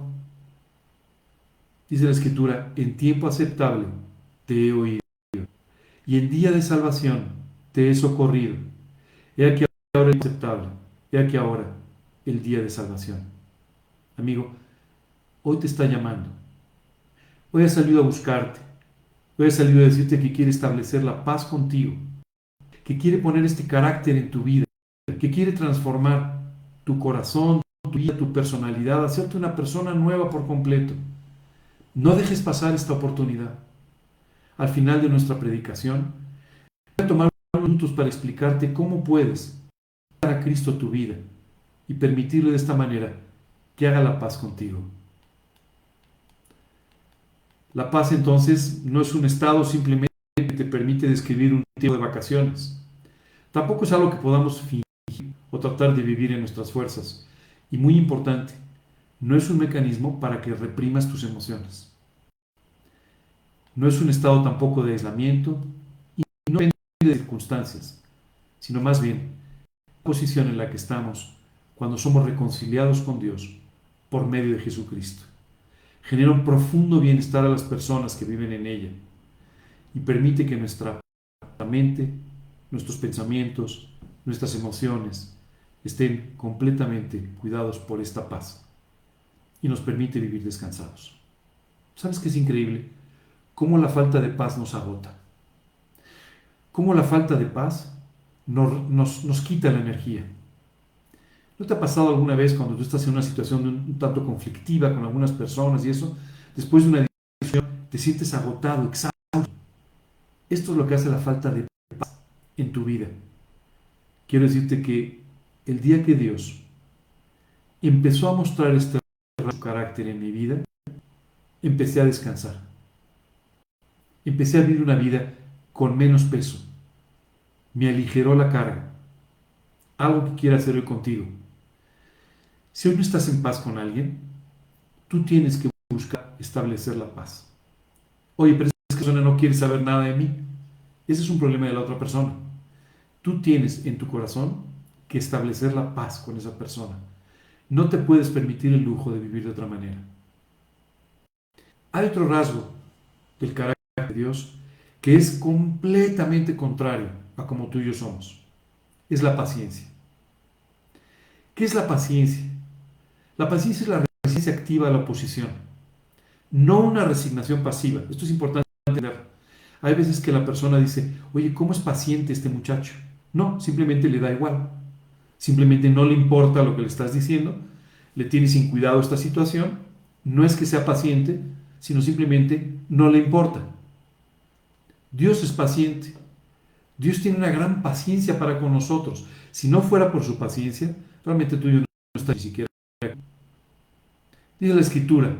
Dice la Escritura, en tiempo aceptable te he oído y en día de salvación te he socorrido. He aquí ahora el aceptable, he aquí ahora el día de salvación. Amigo, hoy te está llamando. Hoy ha salido a buscarte. Hoy ha salido a decirte que quiere establecer la paz contigo, que quiere poner este carácter en tu vida, que quiere transformar tu corazón, tu vida, tu personalidad, hacerte una persona nueva por completo. No dejes pasar esta oportunidad. Al final de nuestra predicación, voy a tomar unos minutos para explicarte cómo puedes dar a Cristo tu vida y permitirle de esta manera que haga la paz contigo. La paz entonces no es un estado simplemente que te permite describir un tiempo de vacaciones. Tampoco es algo que podamos fingir o tratar de vivir en nuestras fuerzas. Y muy importante, no es un mecanismo para que reprimas tus emociones. No es un estado tampoco de aislamiento y no depende de circunstancias, sino más bien la posición en la que estamos cuando somos reconciliados con Dios por medio de Jesucristo. genera un profundo bienestar a las personas que viven en ella y permite que nuestra mente, nuestros pensamientos, nuestras emociones estén completamente cuidados por esta paz y nos permite vivir descansados. ¿Sabes qué es increíble? Cómo la falta de paz nos agota. Cómo la falta de paz nos quita la energía. ¿No te ha pasado alguna vez cuando tú estás en una situación un tanto conflictiva con algunas personas y eso, después de una discusión te sientes agotado, exhausto? Esto es lo que hace la falta de paz en tu vida. Quiero decirte que el día que Dios empezó a mostrar este carácter en mi vida, empecé a descansar. Empecé a vivir una vida con menos peso. Me aligeró la carga. Algo que quiero hacer hoy contigo. Si hoy no estás en paz con alguien, tú tienes que buscar establecer la paz. Oye, pero esa persona no quiere saber nada de mí. Ese es un problema de la otra persona. Tú tienes en tu corazón que establecer la paz con esa persona. No te puedes permitir el lujo de vivir de otra manera. Hay otro rasgo del carácter de Dios que es completamente contrario a como tú y yo somos. Es la paciencia. ¿Qué es la paciencia? La paciencia es la resistencia activa a la oposición, no una resignación pasiva. Esto es importante entender. Hay veces que la persona dice, oye, ¿cómo es paciente este muchacho? No, simplemente le da igual. Simplemente no le importa lo que le estás diciendo, le tiene sin cuidado esta situación. No es que sea paciente, sino simplemente no le importa. Dios es paciente. Dios tiene una gran paciencia para con nosotros. Si no fuera por su paciencia, realmente tú y yo no estaríamos ni siquiera aquí. Dice la Escritura,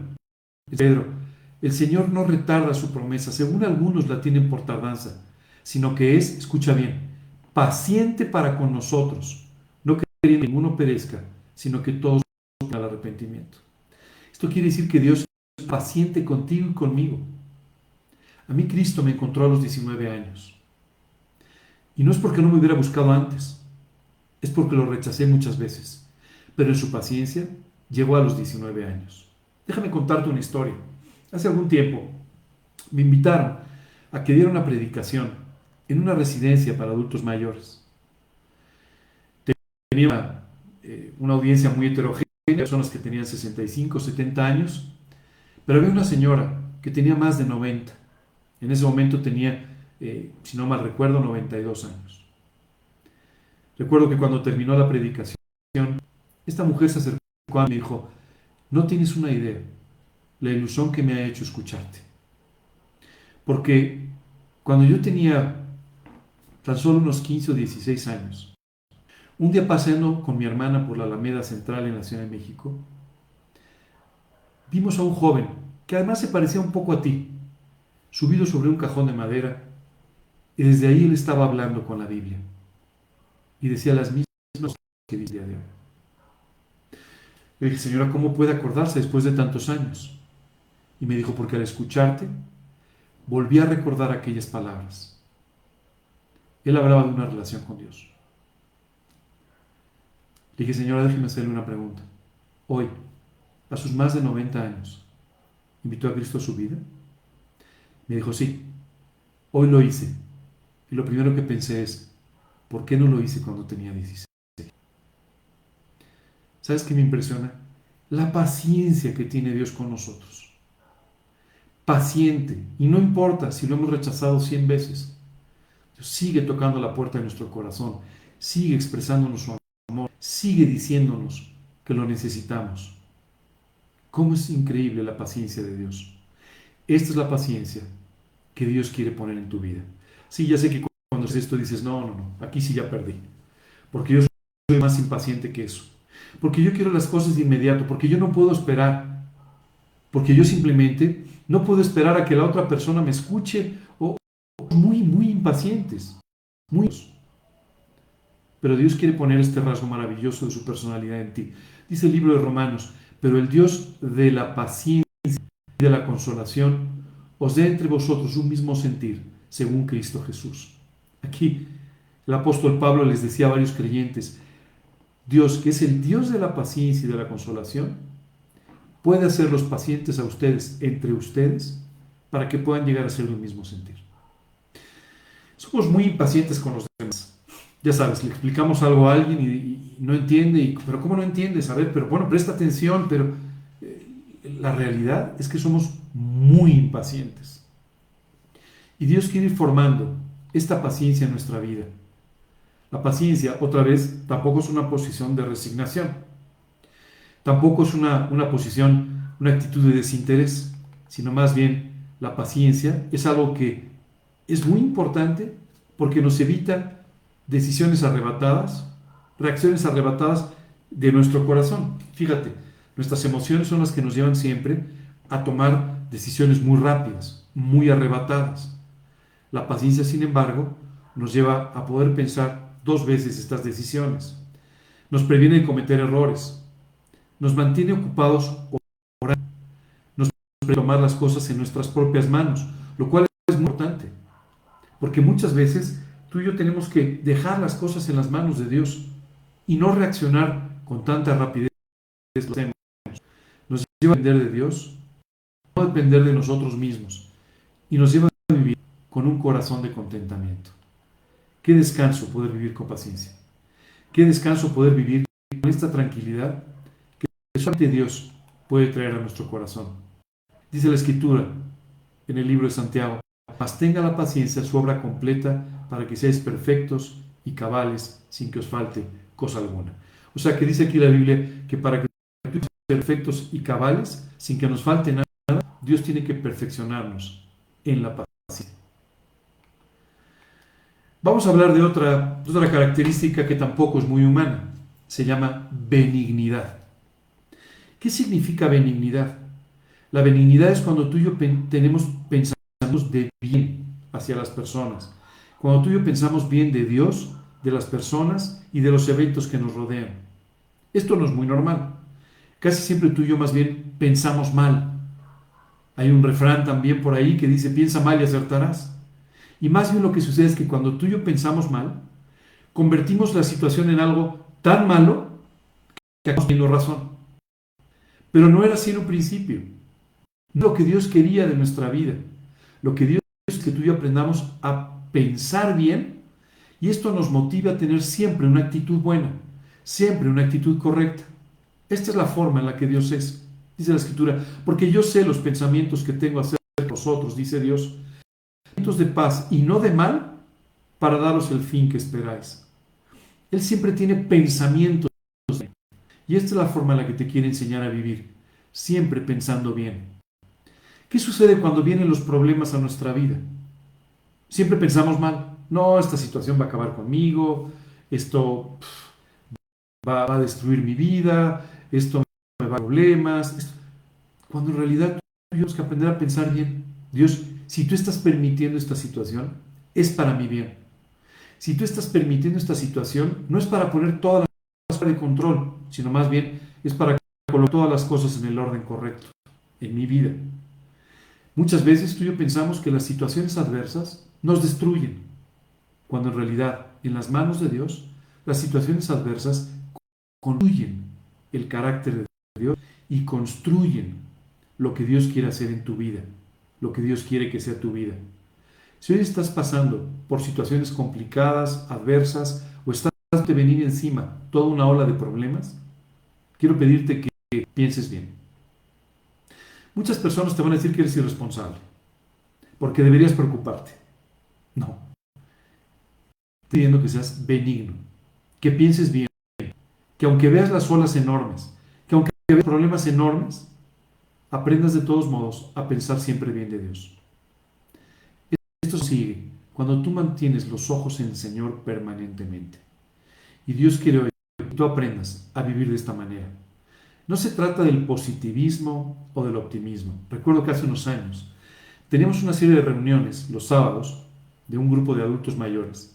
Pedro, el Señor no retarda su promesa, según algunos la tienen por tardanza, sino que es, escucha bien, paciente para con nosotros, no queriendo que ninguno perezca, sino que todos vengan al arrepentimiento. Esto quiere decir que Dios es paciente contigo y conmigo. A mí Cristo me encontró a los 19 años. Y no es porque no me hubiera buscado antes, es porque lo rechacé muchas veces. Pero en su paciencia llegó a los 19 años. Déjame contarte una historia. Hace algún tiempo me invitaron a que diera una predicación en una residencia para adultos mayores. Tenía una audiencia muy heterogénea, personas que tenían 65, 70 años, pero había una señora que tenía más de 90. En ese momento tenía, si no mal recuerdo, 92 años. Recuerdo que cuando terminó la predicación, esta mujer se acercó a mí y me dijo, no tienes una idea la ilusión que me ha hecho escucharte. Porque cuando yo tenía tan solo unos 15 o 16 años, un día paseando con mi hermana por la Alameda Central en la Ciudad de México, vimos a un joven que además se parecía un poco a ti, subido sobre un cajón de madera, y desde ahí él estaba hablando con la Biblia. Y decía las mismas cosas que dice a Dios. Le dije, señora, ¿cómo puede acordarse después de tantos años? Y me dijo, porque al escucharte, volví a recordar aquellas palabras. Él hablaba de una relación con Dios. Le dije, señora, déjeme hacerle una pregunta. Hoy, a sus más de 90 años, ¿invitó a Cristo a su vida? Me dijo, sí, hoy lo hice. Y lo primero que pensé es, ¿por qué no lo hice cuando tenía 16? ¿Sabes qué me impresiona? La paciencia que tiene Dios con nosotros. Paciente. Y no importa si lo hemos rechazado 100 veces. Dios sigue tocando la puerta de nuestro corazón. Sigue expresándonos su amor. Sigue diciéndonos que lo necesitamos. ¿Cómo es increíble la paciencia de Dios? Esta es la paciencia que Dios quiere poner en tu vida. Sí, ya sé que cuando haces esto dices, no, aquí sí ya perdí. Porque yo soy más impaciente que eso. Porque yo quiero las cosas de inmediato, porque yo no puedo esperar, porque yo simplemente no puedo esperar a que la otra persona me escuche, o muy impacientes, muy. Pero Dios quiere poner este rasgo maravilloso de su personalidad en ti. Dice el libro de Romanos, pero el Dios de la paciencia y de la consolación os dé entre vosotros un mismo sentir, según Cristo Jesús. Aquí el apóstol Pablo les decía a varios creyentes, Dios, que es el Dios de la paciencia y de la consolación, puede hacerlos pacientes a ustedes, entre ustedes, para que puedan llegar a ser del mismo sentir. Somos muy impacientes con los demás. Ya sabes, le explicamos algo a alguien y no entiende, pero ¿cómo no entiendes? A ver, pero bueno, presta atención, pero la realidad es que somos muy impacientes. Y Dios quiere ir formando esta paciencia en nuestra vida. La paciencia, otra vez, tampoco es una posición de resignación. Tampoco es una posición, una actitud de desinterés, sino más bien la paciencia es algo que es muy importante porque nos evita decisiones arrebatadas, reacciones arrebatadas de nuestro corazón. Fíjate, nuestras emociones son las que nos llevan siempre a tomar decisiones muy rápidas, muy arrebatadas. La paciencia, sin embargo, nos lleva a poder pensar dos veces estas decisiones. Nos previene de cometer errores, nos mantiene ocupados orando, nos permite tomar las cosas en nuestras propias manos, lo cual es muy importante, porque muchas veces tú y yo tenemos que dejar las cosas en las manos de Dios y no reaccionar con tanta rapidez. Nos lleva a depender de Dios, no depender de nosotros mismos, y nos lleva a vivir con un corazón de contentamiento. Qué descanso poder vivir con paciencia. Qué descanso poder vivir con esta tranquilidad que solamente Dios puede traer a nuestro corazón. Dice la Escritura en el libro de Santiago: mas tenga la paciencia su obra completa para que seáis perfectos y cabales sin que os falte cosa alguna. O sea que dice aquí la Biblia que para que seamos perfectos y cabales sin que nos falte nada, Dios tiene que perfeccionarnos en la paciencia. Vamos a hablar de otra característica que tampoco es muy humana. Se llama benignidad. ¿Qué significa benignidad? La benignidad es cuando tú y yo tenemos pensamientos de bien hacia las personas. Cuando tú y yo pensamos bien de Dios, de las personas y de los eventos que nos rodean. Esto no es muy normal. Casi siempre tú y yo más bien pensamos mal. Hay un refrán también por ahí que dice: piensa mal y acertarás. Y más bien lo que sucede es que cuando tú y yo pensamos mal, convertimos la situación en algo tan malo que acabamos teniendo razón. Pero no era así en un principio. No lo que Dios quería de nuestra vida. Lo que Dios quiere es que tú y yo aprendamos a pensar bien, y esto nos motiva a tener siempre una actitud buena, siempre una actitud correcta. Esta es la forma en la que Dios es. Dice la Escritura: porque yo sé los pensamientos que tengo acerca de vosotros, dice Dios, pensamientos de paz y no de mal, para daros el fin que esperáis. Él siempre tiene pensamientos, y esta es la forma en la que te quiere enseñar a vivir, siempre pensando bien. ¿Qué sucede cuando vienen los problemas a nuestra vida? Siempre pensamos mal. No, esta situación va a acabar conmigo, esto va a destruir mi vida, esto me va a dar problemas. Cuando en realidad tenemos que aprender a pensar bien. Dios, si tú estás permitiendo esta situación, es para mi bien. Si tú estás permitiendo esta situación, no es para poner todas las cosas de control, sino más bien es para colocar todas las cosas en el orden correcto, en mi vida. Muchas veces tú y yo pensamos que las situaciones adversas nos destruyen, cuando en realidad, en las manos de Dios, las situaciones adversas construyen el carácter de Dios y construyen lo que Dios quiere hacer en tu vida, lo que Dios quiere que sea tu vida. Si hoy estás pasando por situaciones complicadas, adversas, o estás de venir encima toda una ola de problemas, quiero pedirte que pienses bien. Muchas personas te van a decir que eres irresponsable, porque deberías preocuparte. No. Estoy pidiendo que seas benigno, que pienses bien, que aunque veas las olas enormes, que aunque veas problemas enormes, aprendas de todos modos a pensar siempre bien de Dios. Esto sigue cuando tú mantienes los ojos en el Señor permanentemente. Y Dios quiere hoy que tú aprendas a vivir de esta manera. No se trata del positivismo o del optimismo. Recuerdo que hace unos años teníamos una serie de reuniones los sábados de un grupo de adultos mayores.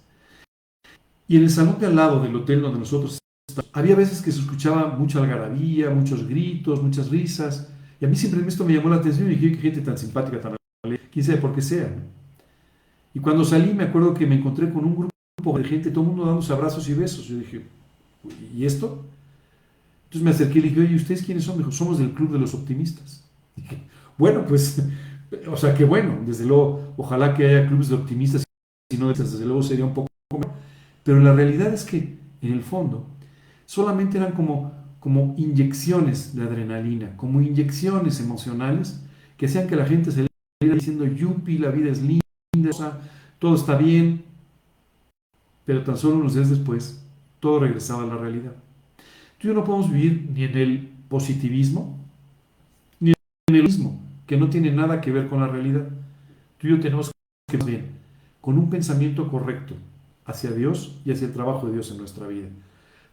Y en el salón de al lado del hotel donde nosotros estábamos, había veces que se escuchaba mucha algarabía, muchos gritos, muchas risas. Y a mí siempre esto me llamó la atención y dije: qué gente tan simpática, tan alegre, quién sabe por qué sea, ¿no? Y cuando salí me acuerdo que me encontré con un grupo de gente, todo el mundo dándose abrazos y besos. Yo dije: ¿y esto? Entonces me acerqué y le dije, oye, ¿ustedes quiénes son? Me dijo, somos del Club de los Optimistas. Dije, bueno, pues, o sea, que bueno, desde luego, ojalá que haya clubes de optimistas, si no, desde luego sería un poco mejor. Pero la realidad es que, en el fondo, solamente eran como inyecciones de adrenalina, como inyecciones emocionales que hacían que la gente se le iba diciendo, yupi, la vida es linda, o sea, todo está bien, pero tan solo unos días después, todo regresaba a la realidad. Tú y yo no podemos vivir ni en el positivismo, ni en el mismo, que no tiene nada que ver con la realidad. Tú y yo tenemos que ir bien, con un pensamiento correcto hacia Dios y hacia el trabajo de Dios en nuestra vida.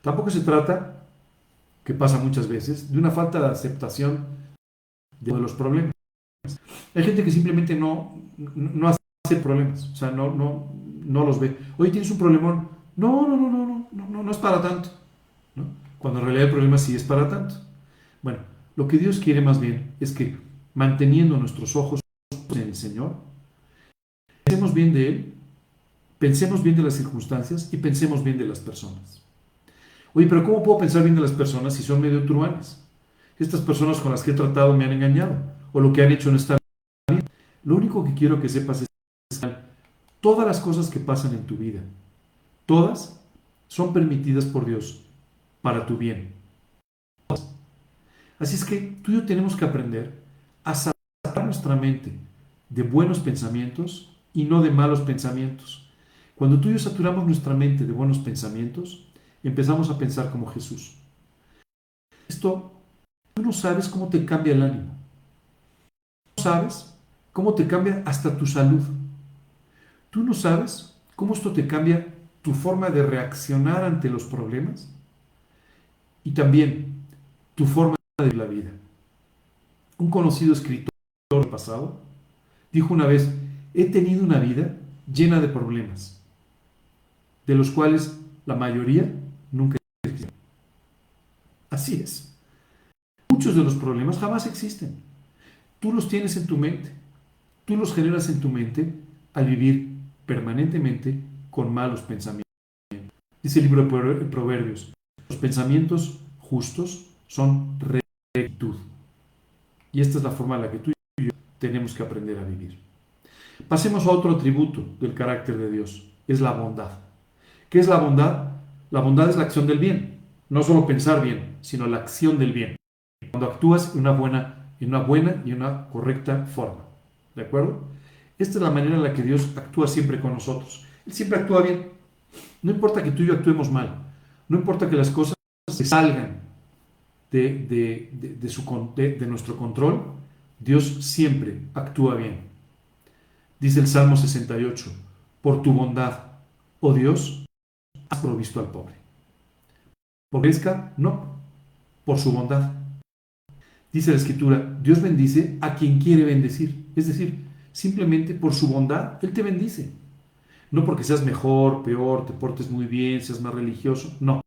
Tampoco se trata, que pasa muchas veces, de una falta de aceptación de los problemas. Hay gente que simplemente no hace problemas, o sea, no los ve. Oye, ¿tienes un problemón? No es para tanto, ¿no? Cuando en realidad el problema sí es para tanto. Bueno, lo que Dios quiere más bien es que, manteniendo nuestros ojos en el Señor, pensemos bien de Él, pensemos bien de las circunstancias y pensemos bien de las personas. Oye, pero ¿cómo puedo pensar bien de las personas si son medio truanes? Estas personas con las que he tratado me han engañado, o lo que han hecho no está bien. Lo único que quiero que sepas es que todas las cosas que pasan en tu vida, todas son permitidas por Dios para tu bien. Así es que tú y yo tenemos que aprender a saturar nuestra mente de buenos pensamientos y no de malos pensamientos. Cuando tú y yo saturamos nuestra mente de buenos pensamientos, empezamos a pensar como Jesús. Esto, tú no sabes cómo te cambia el ánimo. No sabes cómo te cambia hasta tu salud. Tú no sabes cómo esto te cambia tu forma de reaccionar ante los problemas y también tu forma de vivir la vida. Un conocido escritor del pasado dijo una vez, he tenido una vida llena de problemas, de los cuales la mayoría nunca existieron. Así es. Muchos de los problemas jamás existen. Tú los tienes en tu mente. Tú los generas en tu mente al vivir permanentemente con malos pensamientos. Dice el libro de Proverbios, los pensamientos justos son rectitud. Y esta es la forma en la que tú y yo tenemos que aprender a vivir. Pasemos a otro atributo del carácter de Dios, es la bondad. ¿Qué es la bondad? La bondad es la acción del bien, no solo pensar bien, sino la acción del bien. Cuando actúas en una buena y una correcta forma. ¿De acuerdo? Esta es la manera en la que Dios actúa siempre con nosotros. Él siempre actúa bien. No importa que tú y yo actuemos mal, no importa que las cosas se salgan de nuestro control, Dios siempre actúa bien. Dice el Salmo 68, por tu bondad, oh Dios, has provisto al pobre. ¿Por merezca? No, por su bondad. Dice la Escritura, Dios bendice a quien quiere bendecir. Es decir, simplemente por su bondad, Él te bendice. No porque seas mejor, peor, te portes muy bien, seas más religioso. No,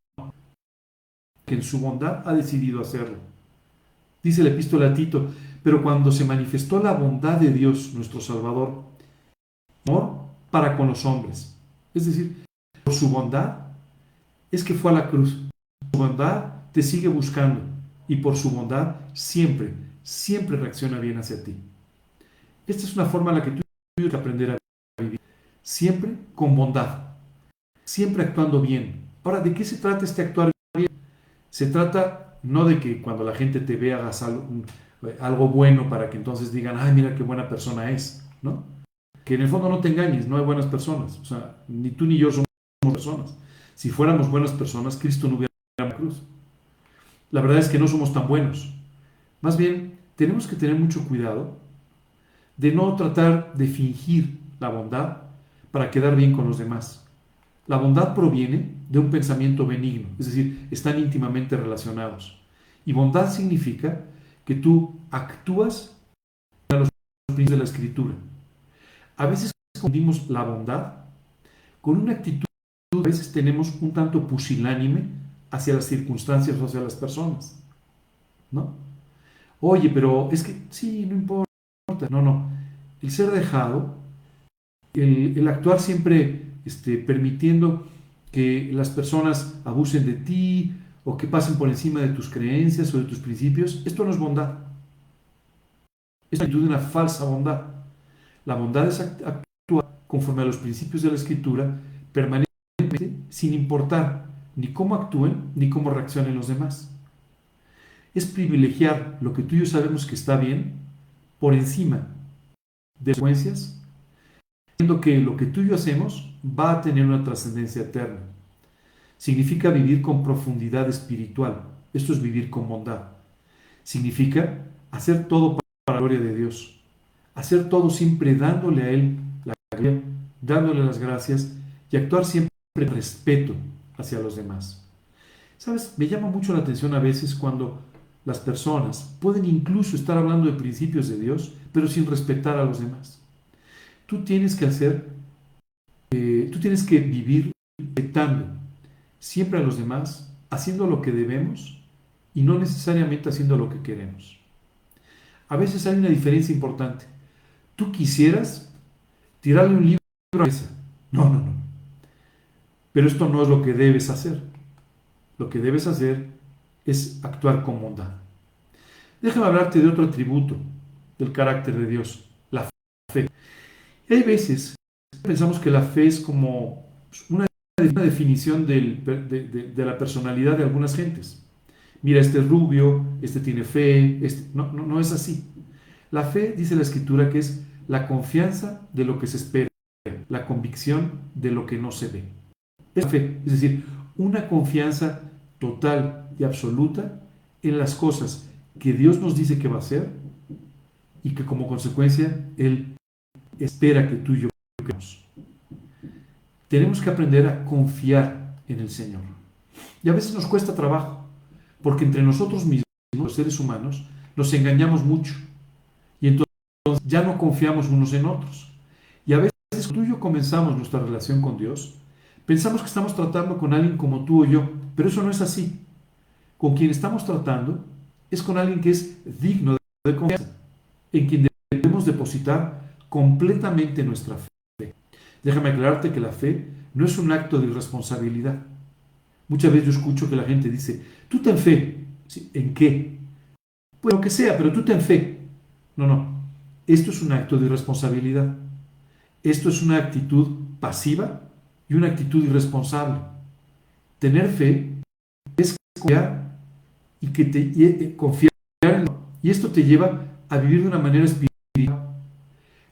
que en su bondad ha decidido hacerlo. Dice la epístola a Tito, pero cuando se manifestó la bondad de Dios, nuestro Salvador, amor para con los hombres. Es decir, por su bondad es que fue a la cruz. Su bondad te sigue buscando y por su bondad siempre reacciona bien hacia ti. Esta es una forma en la que tú tienes que aprender a vivir. Siempre con bondad, siempre actuando bien. Ahora, ¿de qué se trata este actuar bien? Se trata no de que cuando la gente te vea hagas algo bueno para que entonces digan, ay, mira qué buena persona es, ¿no? Que en el fondo no te engañes, no hay buenas personas. O sea, ni tú ni yo somos personas. Si fuéramos buenas personas, Cristo no hubiera ido a la cruz. La verdad es que no somos tan buenos. Más bien, tenemos que tener mucho cuidado de no tratar de fingir la bondad para quedar bien con los demás. La bondad proviene de un pensamiento benigno, es decir, están íntimamente relacionados. Y bondad significa que tú actúas a los principios de la Escritura. A veces confundimos la bondad con una actitud, a veces tenemos un tanto pusilánime hacia las circunstancias o hacia las personas, ¿no? Oye, pero es que sí, no importa. No. El ser dejado, el actuar siempre permitiendo que las personas abusen de ti o que pasen por encima de tus creencias o de tus principios, esto no es bondad. Es una actitud de una falsa bondad. La bondad es actuar conforme a los principios de la Escritura, permanentemente, sin importar ni cómo actúen ni cómo reaccionen los demás. Es privilegiar lo que tú y yo sabemos que está bien por encima de las consecuencias, viendo que lo que tú y yo hacemos va a tener una trascendencia eterna. Significa vivir con profundidad espiritual. Esto es vivir con bondad. Significa hacer todo para la gloria de Dios. Hacer todo siempre dándole a Él la gloria, dándole las gracias y actuar siempre con respeto hacia los demás. ¿Sabes? Me llama mucho la atención a veces cuando las personas pueden incluso estar hablando de principios de Dios, pero sin respetar a los demás. Tú tienes que vivir respetando siempre a los demás, haciendo lo que debemos y no necesariamente haciendo lo que queremos. A veces hay una diferencia importante. Tú quisieras tirarle un libro a la mesa. No, no, no. Pero esto no es lo que debes hacer. Lo que debes hacer es actuar con bondad. Déjame hablarte de otro atributo del carácter de Dios, la fe. Y hay veces pensamos que la fe es como una definición de la personalidad de algunas gentes. Mira, este es rubio, este tiene fe, no es así. La fe, dice la Escritura, que es la confianza de lo que se espera, la convicción de lo que no se ve. Es la fe, es decir, una confianza total y absoluta en las cosas que Dios nos dice que va a hacer y que como consecuencia Él espera que tú y yo creamos. Tenemos que aprender a confiar en el Señor. Y a veces nos cuesta trabajo, porque entre nosotros mismos, los seres humanos, nos engañamos mucho. Y entonces ya no confiamos unos en otros. Y a veces cuando tú y yo comenzamos nuestra relación con Dios, pensamos que estamos tratando con alguien como tú o yo, pero eso no es así. Con quien estamos tratando es con alguien que es digno de confianza, en quien debemos depositar completamente nuestra fe. Déjame aclararte que la fe no es un acto de irresponsabilidad. Muchas veces yo escucho que la gente dice, tú ten fe. ¿Sí? ¿En qué? Pues lo que sea, pero tú ten fe. No, no. Esto es un acto de irresponsabilidad. Esto es una actitud pasiva y una actitud irresponsable. Tener fe es confiar confiar en Dios. Y esto te lleva a vivir de una manera espiritual.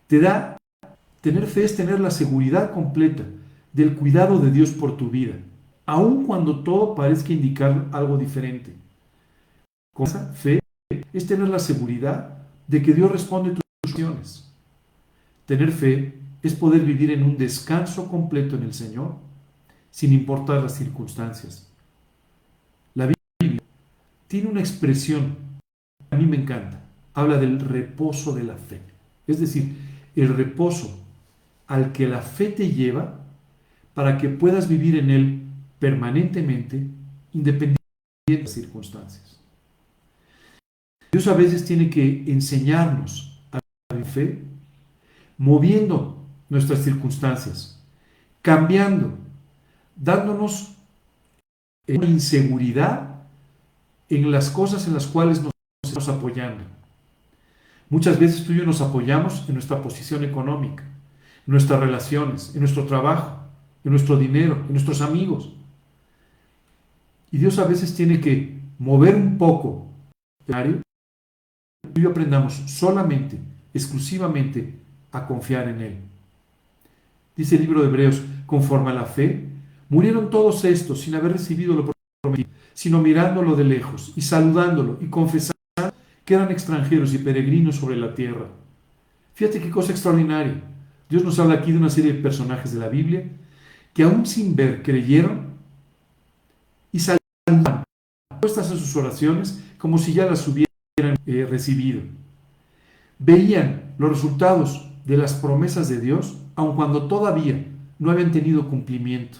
Tener fe es tener la seguridad completa del cuidado de Dios por tu vida, aun cuando todo parezca indicar algo diferente. Con esa fe es tener la seguridad de que Dios responde tus oraciones. Tener fe es poder vivir en un descanso completo en el Señor, sin importar las circunstancias. La Biblia tiene una expresión que a mí me encanta. Habla del reposo de la fe. Es decir, el reposo al que la fe te lleva para que puedas vivir en él permanentemente, independientemente de las circunstancias. Dios a veces tiene que enseñarnos a vivir fe, moviendo nuestras circunstancias, cambiando, dándonos una inseguridad en las cosas en las cuales nos estamos apoyando. Muchas veces tú y yo nos apoyamos en nuestra posición económica, en nuestras relaciones, en nuestro trabajo, en nuestro dinero, en nuestros amigos. Y Dios a veces tiene que mover un poco el escenario para que tú y yo aprendamos solamente, exclusivamente, a confiar en Él. Dice el libro de Hebreos, conforme a la fe, murieron todos estos sin haber recibido lo prometido, sino mirándolo de lejos y saludándolo y confesando que eran extranjeros y peregrinos sobre la tierra. Fíjate qué cosa extraordinaria. Dios nos habla aquí de una serie de personajes de la Biblia que aún sin ver creyeron y saludaban respuestas a sus oraciones como si ya las hubieran recibido. Veían los resultados de las promesas de Dios aun cuando todavía no habían tenido cumplimiento.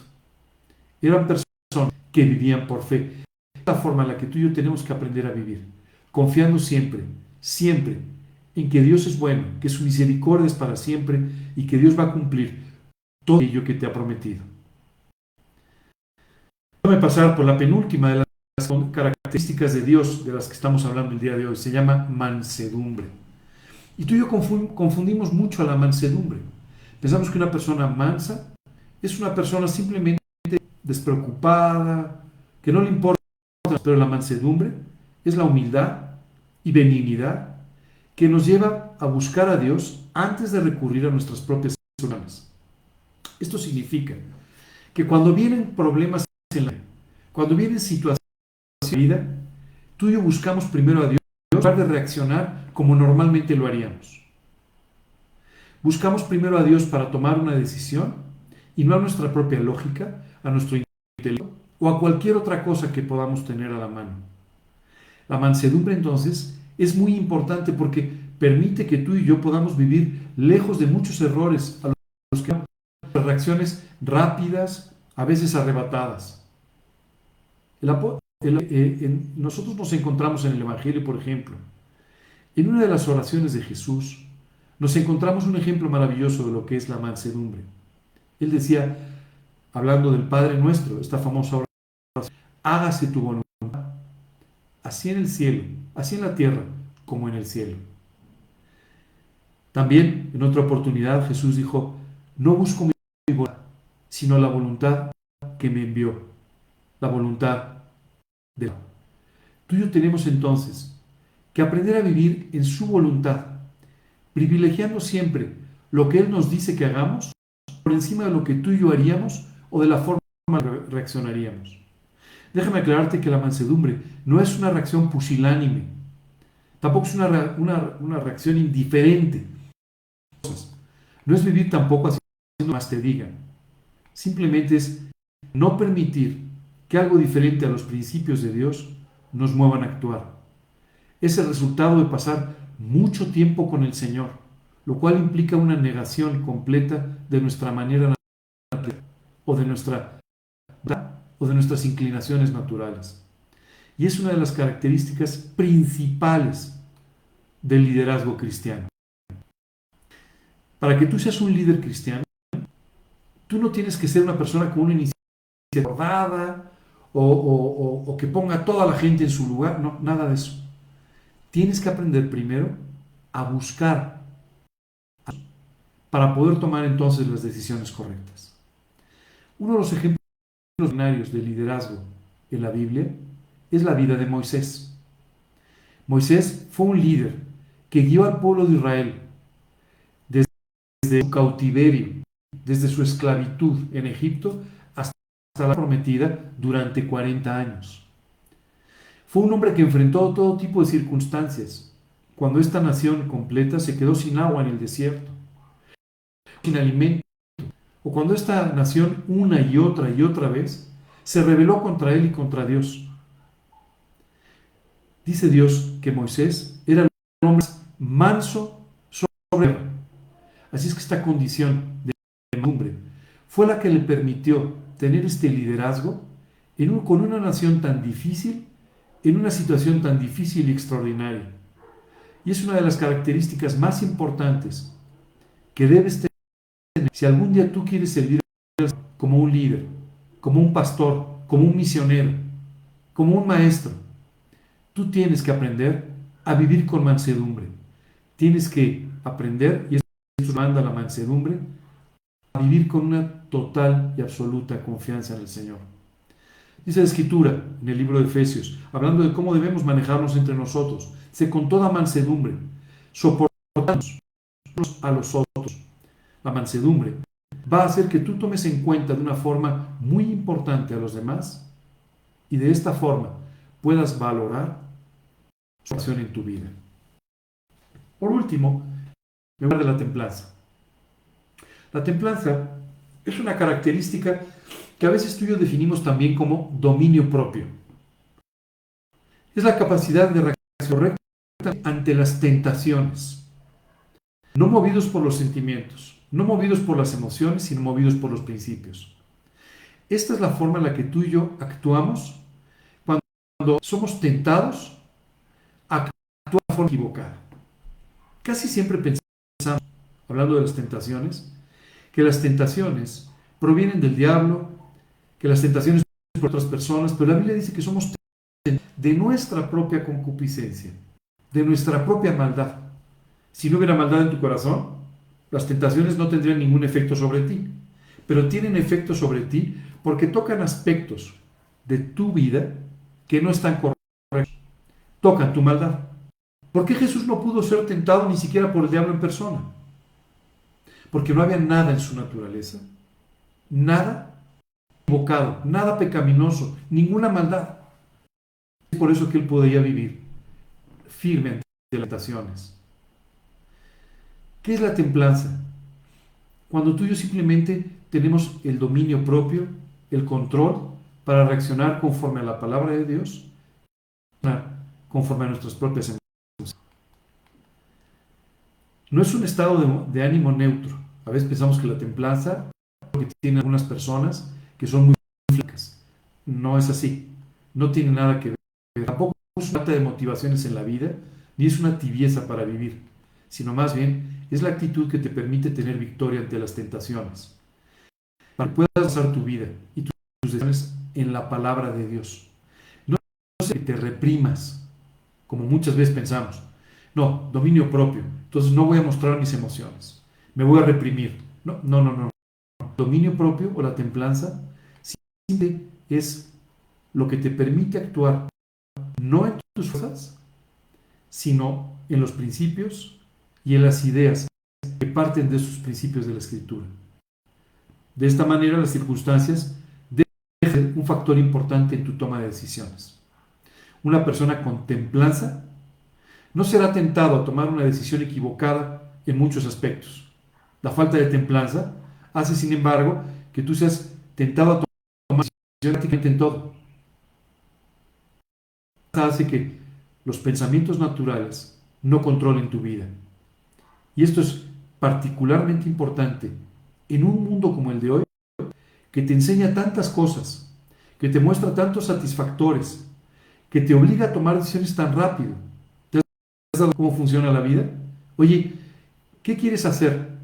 Eran personas que vivían por fe. Es la forma en la que tú y yo tenemos que aprender a vivir, confiando siempre, siempre en que Dios es bueno, que su misericordia es para siempre y que Dios va a cumplir todo aquello que te ha prometido. Déjame pasar por la penúltima de las características de Dios de las que estamos hablando el día de hoy. Se llama mansedumbre. Y tú y yo confundimos mucho a la mansedumbre. Pensamos que una persona mansa es una persona simplemente despreocupada, que no le importa, pero la mansedumbre es la humildad y benignidad que nos lleva a buscar a Dios antes de recurrir a nuestras propias personas. Esto significa que cuando vienen problemas en la vida, cuando vienen situaciones en la vida, tú y yo buscamos primero a Dios en lugar de reaccionar como normalmente lo haríamos. Buscamos primero a Dios para tomar una decisión y no a nuestra propia lógica, a nuestro intelecto o a cualquier otra cosa que podamos tener a la mano. La mansedumbre entonces es muy importante porque permite que tú y yo podamos vivir lejos de muchos errores a los que reacciones rápidas, a veces arrebatadas. Nosotros nos encontramos en el Evangelio, por ejemplo, en una de las oraciones de Jesús, nos encontramos un ejemplo maravilloso de lo que es la mansedumbre. Él decía, hablando del Padre Nuestro, esta famosa oración, hágase tu voluntad, así en el cielo, así en la tierra, como en el cielo. También, en otra oportunidad, Jesús dijo, no busco mi voluntad, sino la voluntad que me envió, la voluntad de Dios. Tú y yo tenemos entonces que aprender a vivir en su voluntad, privilegiando siempre lo que Él nos dice que hagamos por encima de lo que tú y yo haríamos o de la forma en que reaccionaríamos. Déjame aclararte que la mansedumbre no es una reacción pusilánime, tampoco es una reacción indiferente. No es vivir tampoco haciendo más te digan. Simplemente es no permitir que algo diferente a los principios de Dios nos muevan a actuar. Es el resultado de pasar mucho tiempo con el Señor, lo cual implica una negación completa de nuestra manera natural o de nuestras inclinaciones naturales. Y es una de las características principales del liderazgo cristiano. Para que tú seas un líder cristiano, tú no tienes que ser una persona con una iniciativa acordada o que ponga a toda la gente en su lugar, no, nada de eso. Tienes que aprender primero a buscar para poder tomar entonces las decisiones correctas. Uno de los ejemplos ordinarios de liderazgo en la Biblia es la vida de Moisés. Moisés fue un líder que guió al pueblo de Israel desde su cautiverio, desde su esclavitud en Egipto hasta la prometida durante 40 años. Fue un hombre que enfrentó todo tipo de circunstancias. Cuando esta nación completa se quedó sin agua en el desierto, sin alimento, o cuando esta nación una y otra vez se rebeló contra él y contra Dios. Dice Dios que Moisés era el hombre manso sobre la tierra. Así es que esta condición de mansedumbre fue la que le permitió tener este liderazgo con una nación tan difícil, en una situación tan difícil y extraordinaria. Y es una de las características más importantes que debes tener si algún día tú quieres servir como un líder, como un pastor, como un misionero, como un maestro. Tú tienes que aprender a vivir con mansedumbre. Tienes que aprender, y eso manda la mansedumbre, a vivir con una total y absoluta confianza en el Señor. Dice la Escritura en el libro de Efesios, hablando de cómo debemos manejarnos entre nosotros, con toda mansedumbre, soportándonos unos a los otros. La mansedumbre va a hacer que tú tomes en cuenta de una forma muy importante a los demás y de esta forma puedas valorar su acción en tu vida. Por último, me voy a hablar de la templanza. La templanza es una característica que a veces tú y yo definimos también como dominio propio. Es la capacidad de reaccionar correctamente ante las tentaciones, no movidos por los sentimientos, no movidos por las emociones, sino movidos por los principios. Esta es la forma en la que tú y yo actuamos cuando somos tentados a actuar de forma equivocada. Casi siempre pensamos, hablando de las tentaciones, que las tentaciones provienen del diablo, que las tentaciones por otras personas, pero la Biblia dice que somos de nuestra propia concupiscencia, de nuestra propia maldad. Si no hubiera maldad en tu corazón, las tentaciones no tendrían ningún efecto sobre ti, pero tienen efecto sobre ti porque tocan aspectos de tu vida que no están correctos, tocan tu maldad. ¿Por qué Jesús no pudo ser tentado ni siquiera por el diablo en persona? Porque no había nada en su naturaleza, nada equivocado, nada pecaminoso, ninguna maldad. Es por eso que él podía vivir firme ante las tentaciones. ¿Qué es la templanza? Cuando tú y yo simplemente tenemos el dominio propio, el control para reaccionar conforme a la palabra de Dios, conforme a nuestras propias emociones. No es un estado de ánimo neutro. A veces pensamos que la templanza, que tienen algunas personas que son muy flacas. No es así. No tiene nada que ver. Tampoco es una falta de motivaciones en la vida, ni es una tibieza para vivir, sino más bien es la actitud que te permite tener victoria ante las tentaciones, para que puedas basar tu vida y tus decisiones en la palabra de Dios. No es que te reprimas, como muchas veces pensamos. No, dominio propio. Entonces no voy a mostrar mis emociones. Me voy a reprimir. No, no, no, no. Dominio propio o la templanza simple es lo que te permite actuar no en tus fuerzas, sino en los principios y en las ideas que parten de esos principios de la Escritura. De esta manera, las circunstancias deben ser un factor importante en tu toma de decisiones. Una persona con templanza no será tentado a tomar una decisión equivocada en muchos aspectos. La falta de templanza hace, sin embargo, que tú seas tentado a tomar decisiones prácticamente en todo. Hace que los pensamientos naturales no controlen tu vida. Y esto es particularmente importante en un mundo como el de hoy, que te enseña tantas cosas, que te muestra tantos satisfactores, que te obliga a tomar decisiones tan rápido. ¿Te has dado cómo funciona la vida? Oye, ¿qué quieres hacer?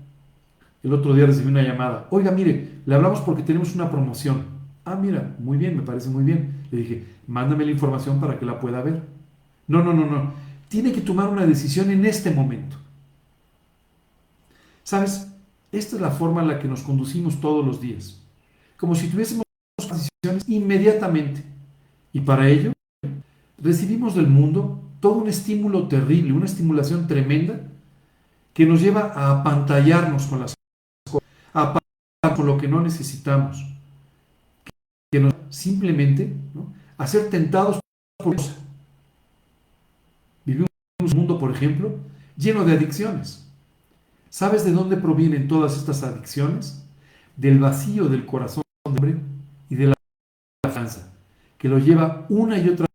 El otro día recibí una llamada. Oiga, mire, le hablamos porque tenemos una promoción. Ah, mira, muy bien, me parece muy bien. Le dije, mándame la información para que la pueda ver. No, no, no, no. Tiene que tomar una decisión en este momento. ¿Sabes? Esta es la forma en la que nos conducimos todos los días. Como si tuviésemos decisiones inmediatamente. Y para ello, recibimos del mundo todo un estímulo terrible, una estimulación tremenda que nos lleva a apantallarnos con las cosas, a apantallarnos con lo que no necesitamos, que nos simplemente, ¿no?, a ser tentados por cosas. Vivimos en un mundo, por ejemplo, lleno de adicciones. ¿Sabes de dónde provienen todas estas adicciones? Del vacío del corazón del hombre y de la falsa, que lo lleva una y otra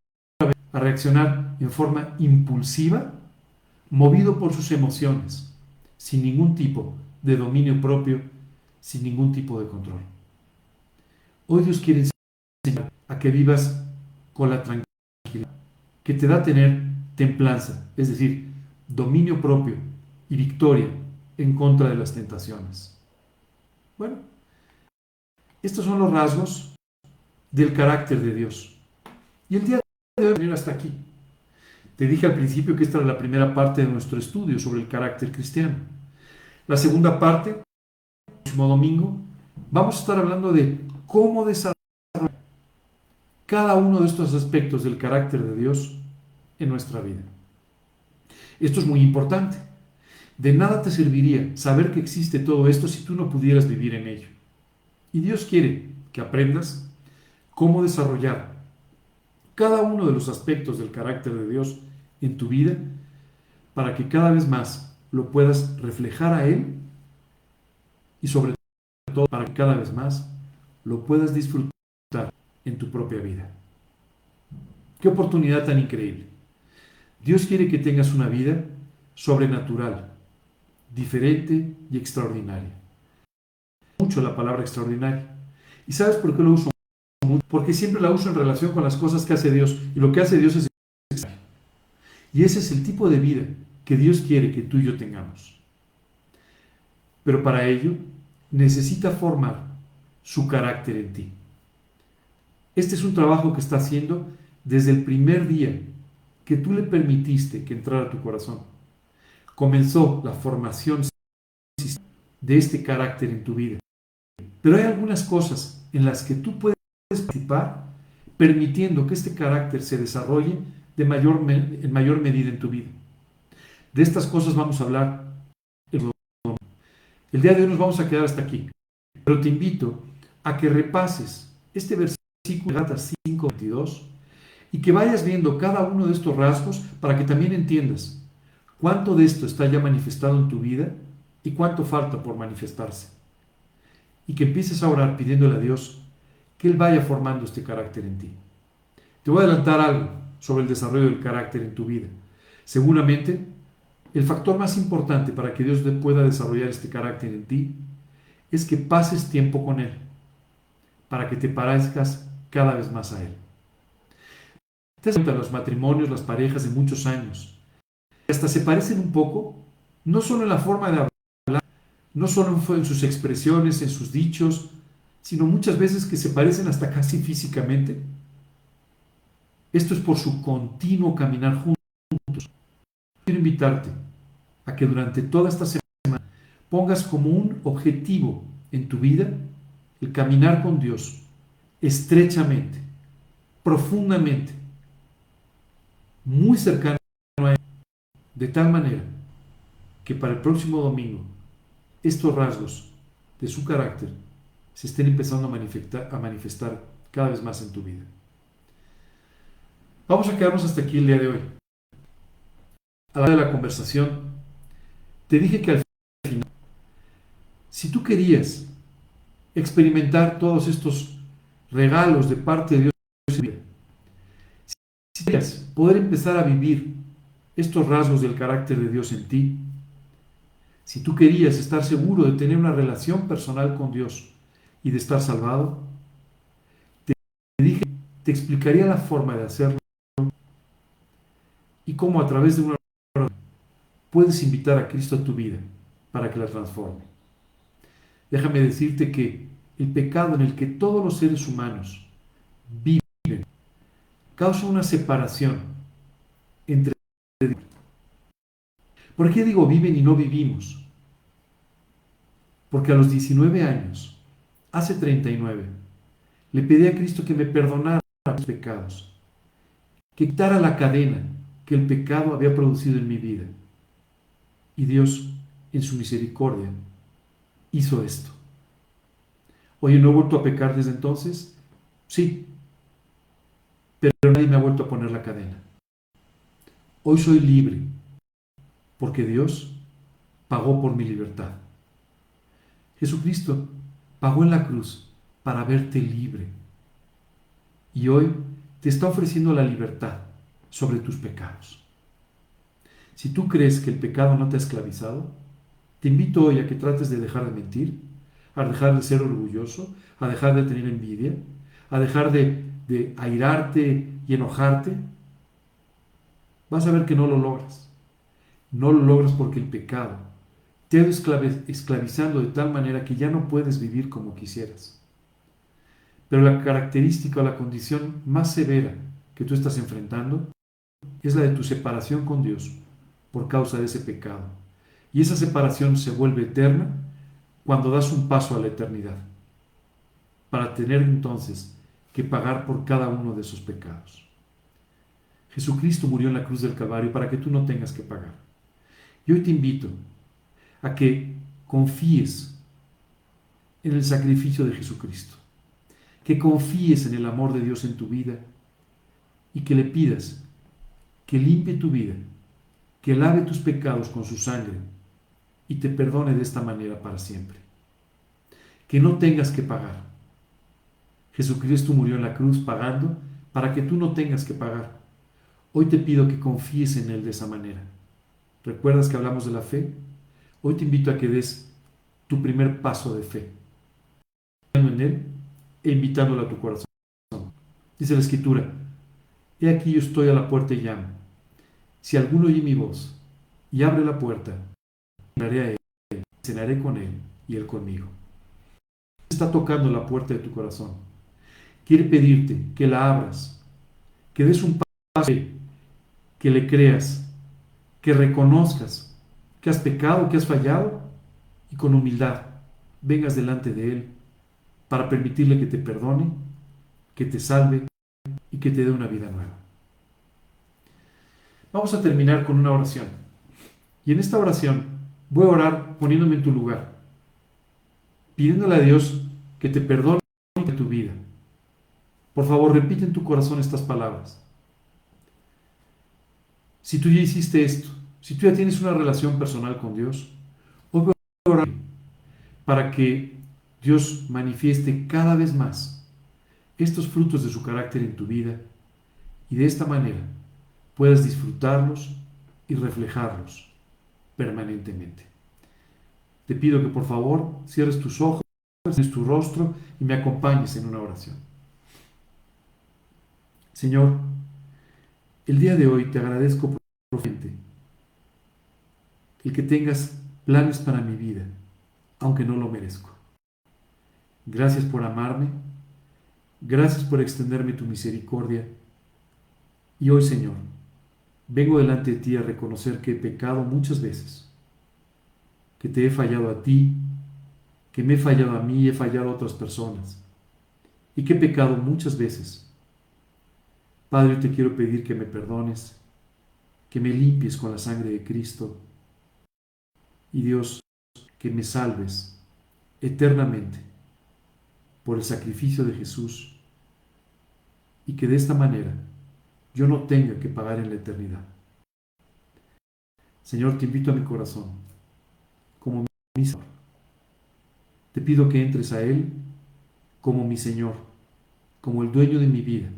vez a reaccionar en forma impulsiva, movido por sus emociones, sin ningún tipo de dominio propio, sin ningún tipo de control. Hoy Dios quiere enseñar a que vivas con la tranquilidad que te da tener templanza, es decir, dominio propio y victoria en contra de las tentaciones. Bueno, estos son los rasgos del carácter de Dios. Y el día de hoy venir hasta aquí. Te dije al principio que esta era la primera parte de nuestro estudio sobre el carácter cristiano. La segunda parte, el próximo domingo, vamos a estar hablando de cómo desarrollar cada uno de estos aspectos del carácter de Dios en nuestra vida. Esto es muy importante. De nada te serviría saber que existe todo esto si tú no pudieras vivir en ello. Y Dios quiere que aprendas cómo desarrollar cada uno de los aspectos del carácter de Dios en tu vida para que cada vez más lo puedas reflejar a Él y sobre todo para que cada vez más lo puedas disfrutar en tu propia vida. ¡Qué oportunidad tan increíble! Dios quiere que tengas una vida sobrenatural, diferente y extraordinaria. Mucho la palabra extraordinaria. ¿Y sabes por qué lo uso mucho? Porque siempre la uso en relación con las cosas que hace Dios. Y lo que hace Dios es extraordinario. Y ese es el tipo de vida que Dios quiere que tú y yo tengamos. Pero para ello necesita formar su carácter en ti. Este es un trabajo que está haciendo desde el primer día que tú le permitiste que entrara a tu corazón, comenzó la formación de este carácter en tu vida. Pero hay algunas cosas en las que tú puedes participar permitiendo que este carácter se desarrolle en mayor medida en tu vida. De estas cosas vamos a hablar el día de hoy. Nos vamos a quedar hasta aquí, pero te invito a que repases este versículo de Gálatas 5:22 y que vayas viendo cada uno de estos rasgos para que también entiendas cuánto de esto está ya manifestado en tu vida y cuánto falta por manifestarse. Y que empieces a orar pidiéndole a Dios que Él vaya formando este carácter en ti. Te voy a adelantar algo sobre el desarrollo del carácter en tu vida. Seguramente, el factor más importante para que Dios pueda desarrollar este carácter en ti es que pases tiempo con Él, para que te parezcas cada vez más a Él. Te das cuenta, los matrimonios, las parejas de muchos años, hasta se parecen un poco, no solo en la forma de hablar, no solo en sus expresiones, en sus dichos, sino muchas veces que se parecen hasta casi físicamente. Esto es por su continuo caminar juntos. Quiero invitarte a que durante toda esta semana pongas como un objetivo en tu vida el caminar con Dios estrechamente, profundamente, muy cercano a Él, de tal manera que para el próximo domingo estos rasgos de su carácter se estén empezando a manifestar cada vez más en tu vida. Vamos a quedarnos hasta aquí el día de hoy. A la hora de la conversación, te dije que al final, si tú querías experimentar todos estos regalos de parte de Dios en tu vida, si querías poder empezar a vivir estos rasgos del carácter de Dios en ti, si tú querías estar seguro de tener una relación personal con Dios y de estar salvado, te dije, te explicaría la forma de hacerlo y cómo a través de una oración puedes invitar a Cristo a tu vida para que la transforme. Déjame decirte que el pecado en el que todos los seres humanos viven causa una separación entre... ¿Por qué digo viven y no vivimos? Porque a los 19 años, hace 39, le pedí a Cristo que me perdonara mis pecados, que quitara la cadena que el pecado había producido en mi vida. Y Dios, en su misericordia, hizo esto. Oye, ¿no he vuelto a pecar desde entonces? Sí, pero nadie me ha vuelto a poner la cadena. Hoy soy libre, porque Dios pagó por mi libertad. Jesucristo pagó en la cruz para verte libre. Y hoy te está ofreciendo la libertad sobre tus pecados. Si tú crees que el pecado no te ha esclavizado, te invito hoy a que trates de dejar de mentir, a dejar de ser orgulloso, a dejar de tener envidia, a dejar de airarte y enojarte. Vas a ver que no lo logras. No lo logras porque el pecado te ha ido esclavizando de tal manera que ya no puedes vivir como quisieras. Pero la característica o la condición más severa que tú estás enfrentando es la de tu separación con Dios por causa de ese pecado. Y esa separación se vuelve eterna cuando das un paso a la eternidad, para tener entonces que pagar por cada uno de esos pecados. Jesucristo murió en la cruz del Calvario para que tú no tengas que pagar. Y hoy te invito a que confíes en el sacrificio de Jesucristo, que confíes en el amor de Dios en tu vida y que le pidas que limpie tu vida, que lave tus pecados con su sangre y te perdone de esta manera para siempre. Que no tengas que pagar. Jesucristo murió en la cruz pagando para que tú no tengas que pagar. Hoy te pido que confíes en Él de esa manera. ¿Recuerdas que hablamos de la fe? Hoy te invito a que des tu primer paso de fe, en Él e invitándolo a tu corazón. Dice la Escritura: he aquí yo estoy a la puerta y llamo. Si alguno oye mi voz y abre la puerta, entraré a Él, cenaré con Él y Él conmigo. Está tocando la puerta de tu corazón. Quiere pedirte que la abras, que des un paso, que le creas, que reconozcas que has pecado, que has fallado y con humildad vengas delante de Él para permitirle que te perdone, que te salve y que te dé una vida nueva. Vamos a terminar con una oración. Y en esta oración voy a orar poniéndome en tu lugar, pidiéndole a Dios que te perdone tu vida. Por favor, repite en tu corazón estas palabras. Si tú ya hiciste esto, si tú ya tienes una relación personal con Dios, hoy voy a orar para que Dios manifieste cada vez más estos frutos de su carácter en tu vida y de esta manera puedas disfrutarlos y reflejarlos permanentemente. Te pido que por favor cierres tus ojos, cierres tu rostro y me acompañes en una oración. Señor, el día de hoy te agradezco profundamente el que tengas planes para mi vida, aunque no lo merezco. Gracias por amarme, gracias por extenderme tu misericordia. Y hoy, Señor, vengo delante de ti a reconocer que he pecado muchas veces, que te he fallado a ti, que me he fallado a mí y he fallado a otras personas, y que he pecado muchas veces. Padre, te quiero pedir que me perdones, que me limpies con la sangre de Cristo, y Dios, que me salves eternamente por el sacrificio de Jesús, y que de esta manera yo no tenga que pagar en la eternidad. Señor, te invito a mi corazón como mi Señor. Te pido que entres a Él como mi Señor, como el dueño de mi vida,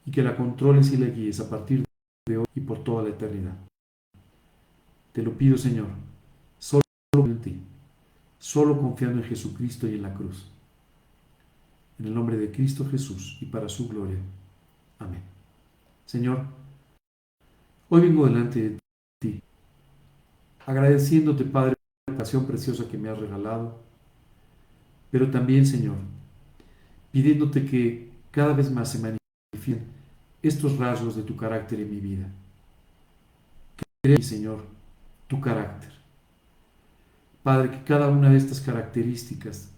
y que la controles y la guíes a partir de hoy y por toda la eternidad. Te lo pido, Señor, solo en ti, solo confiando en Jesucristo y en la cruz. En el nombre de Cristo Jesús y para su gloria. Amén. Señor, hoy vengo delante de ti, agradeciéndote, Padre, por la pasión preciosa que me has regalado, pero también, Señor, pidiéndote que cada vez más se manifiesten estos rasgos de tu carácter en mi vida. Que Señor, tu carácter. Padre, que cada una de estas características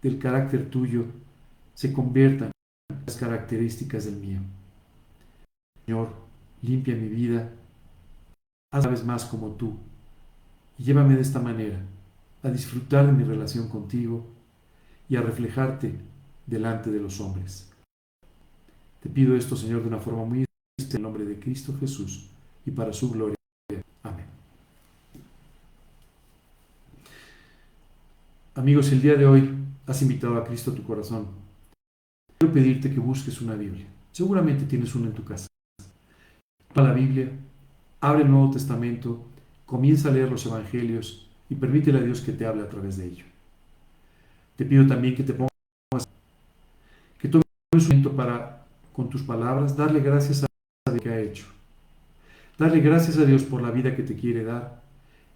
del carácter tuyo se conviertan en las características del mío. Señor, limpia mi vida, haz cada vez más como tú, y llévame de esta manera a disfrutar de mi relación contigo y a reflejarte delante de los hombres. Te pido esto, Señor, de una forma muy especial, en el nombre de Cristo Jesús y para su gloria. Amén. Amigos, el día de hoy has invitado a Cristo a tu corazón. Quiero pedirte que busques una Biblia. Seguramente tienes una en tu casa. Toma la Biblia, abre el Nuevo Testamento, comienza a leer los Evangelios y permítele a Dios que te hable a través de ello. Te pido también que te pongas, que tomes un momento para, con tus palabras, darle gracias a Dios que ha hecho. Darle gracias a Dios por la vida que te quiere dar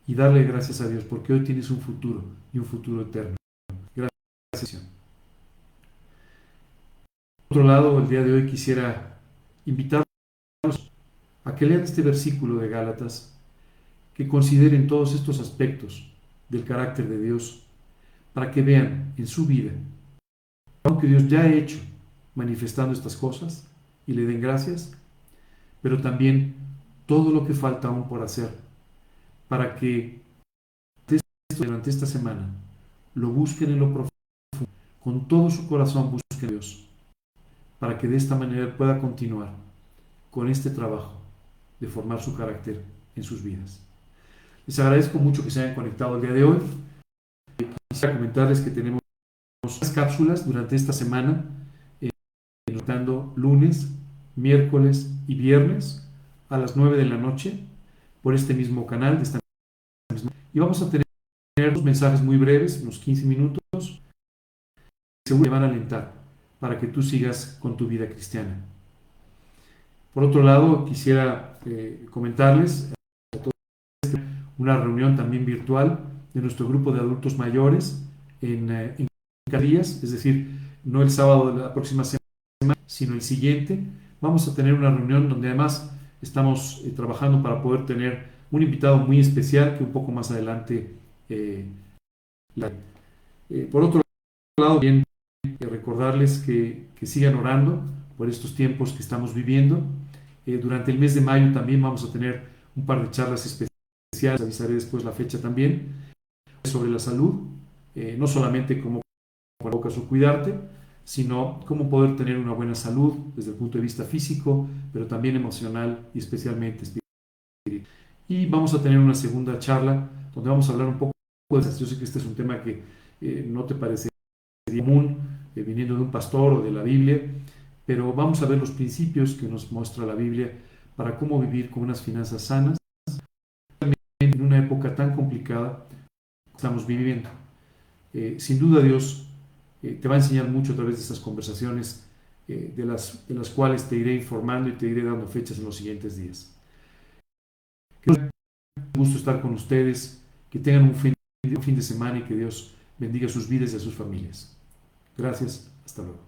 y darle gracias a Dios porque hoy tienes un futuro y un futuro eterno. Gracias. Por otro lado, el día de hoy quisiera invitarlos a que lean este versículo de Gálatas, que consideren todos estos aspectos del carácter de Dios para que vean en su vida aunque Dios ya ha hecho manifestando estas cosas y le den gracias, pero también todo lo que falta aún por hacer para que durante esta semana lo busquen en lo profundo, con todo su corazón busquen a Dios, para que de esta manera pueda continuar con este trabajo de formar su carácter en sus vidas. Les agradezco mucho que se hayan conectado el día de hoy. Quisiera comentarles que tenemos unas cápsulas durante esta semana, notando lunes, miércoles y viernes a las 9 de la noche por este mismo canal. Y vamos a tener unos mensajes muy breves, unos 15 minutos, que seguro te van a alentar para que tú sigas con tu vida cristiana. Por otro lado, quisiera comentarles una reunión también virtual de nuestro grupo de adultos mayores en días, es decir, no el sábado de la próxima semana, sino el siguiente, vamos a tener una reunión donde además estamos trabajando para poder tener un invitado muy especial que un poco más adelante eh, la- por otro lado, bien recordarles que sigan orando por estos tiempos que estamos viviendo. Durante el mes de mayo también vamos a tener un par de charlas especiales, avisaré después la fecha también, sobre la salud, no solamente cómo provocas o cuidarte, sino cómo poder tener una buena salud desde el punto de vista físico, pero también emocional y especialmente espiritual. Y vamos a tener una segunda charla donde vamos a hablar un poco de eso. Yo sé que este es un tema que no te parecería común viniendo de un pastor o de la Biblia, pero vamos a ver los principios que nos muestra la Biblia para cómo vivir con unas finanzas sanas en una época tan complicada que estamos viviendo. Sin duda Dios te va a enseñar mucho a través de estas conversaciones de las cuales te iré informando y te iré dando fechas en los siguientes días. Es un gusto estar con ustedes, que tengan un fin de semana y que Dios bendiga sus vidas y a sus familias. Gracias, hasta luego.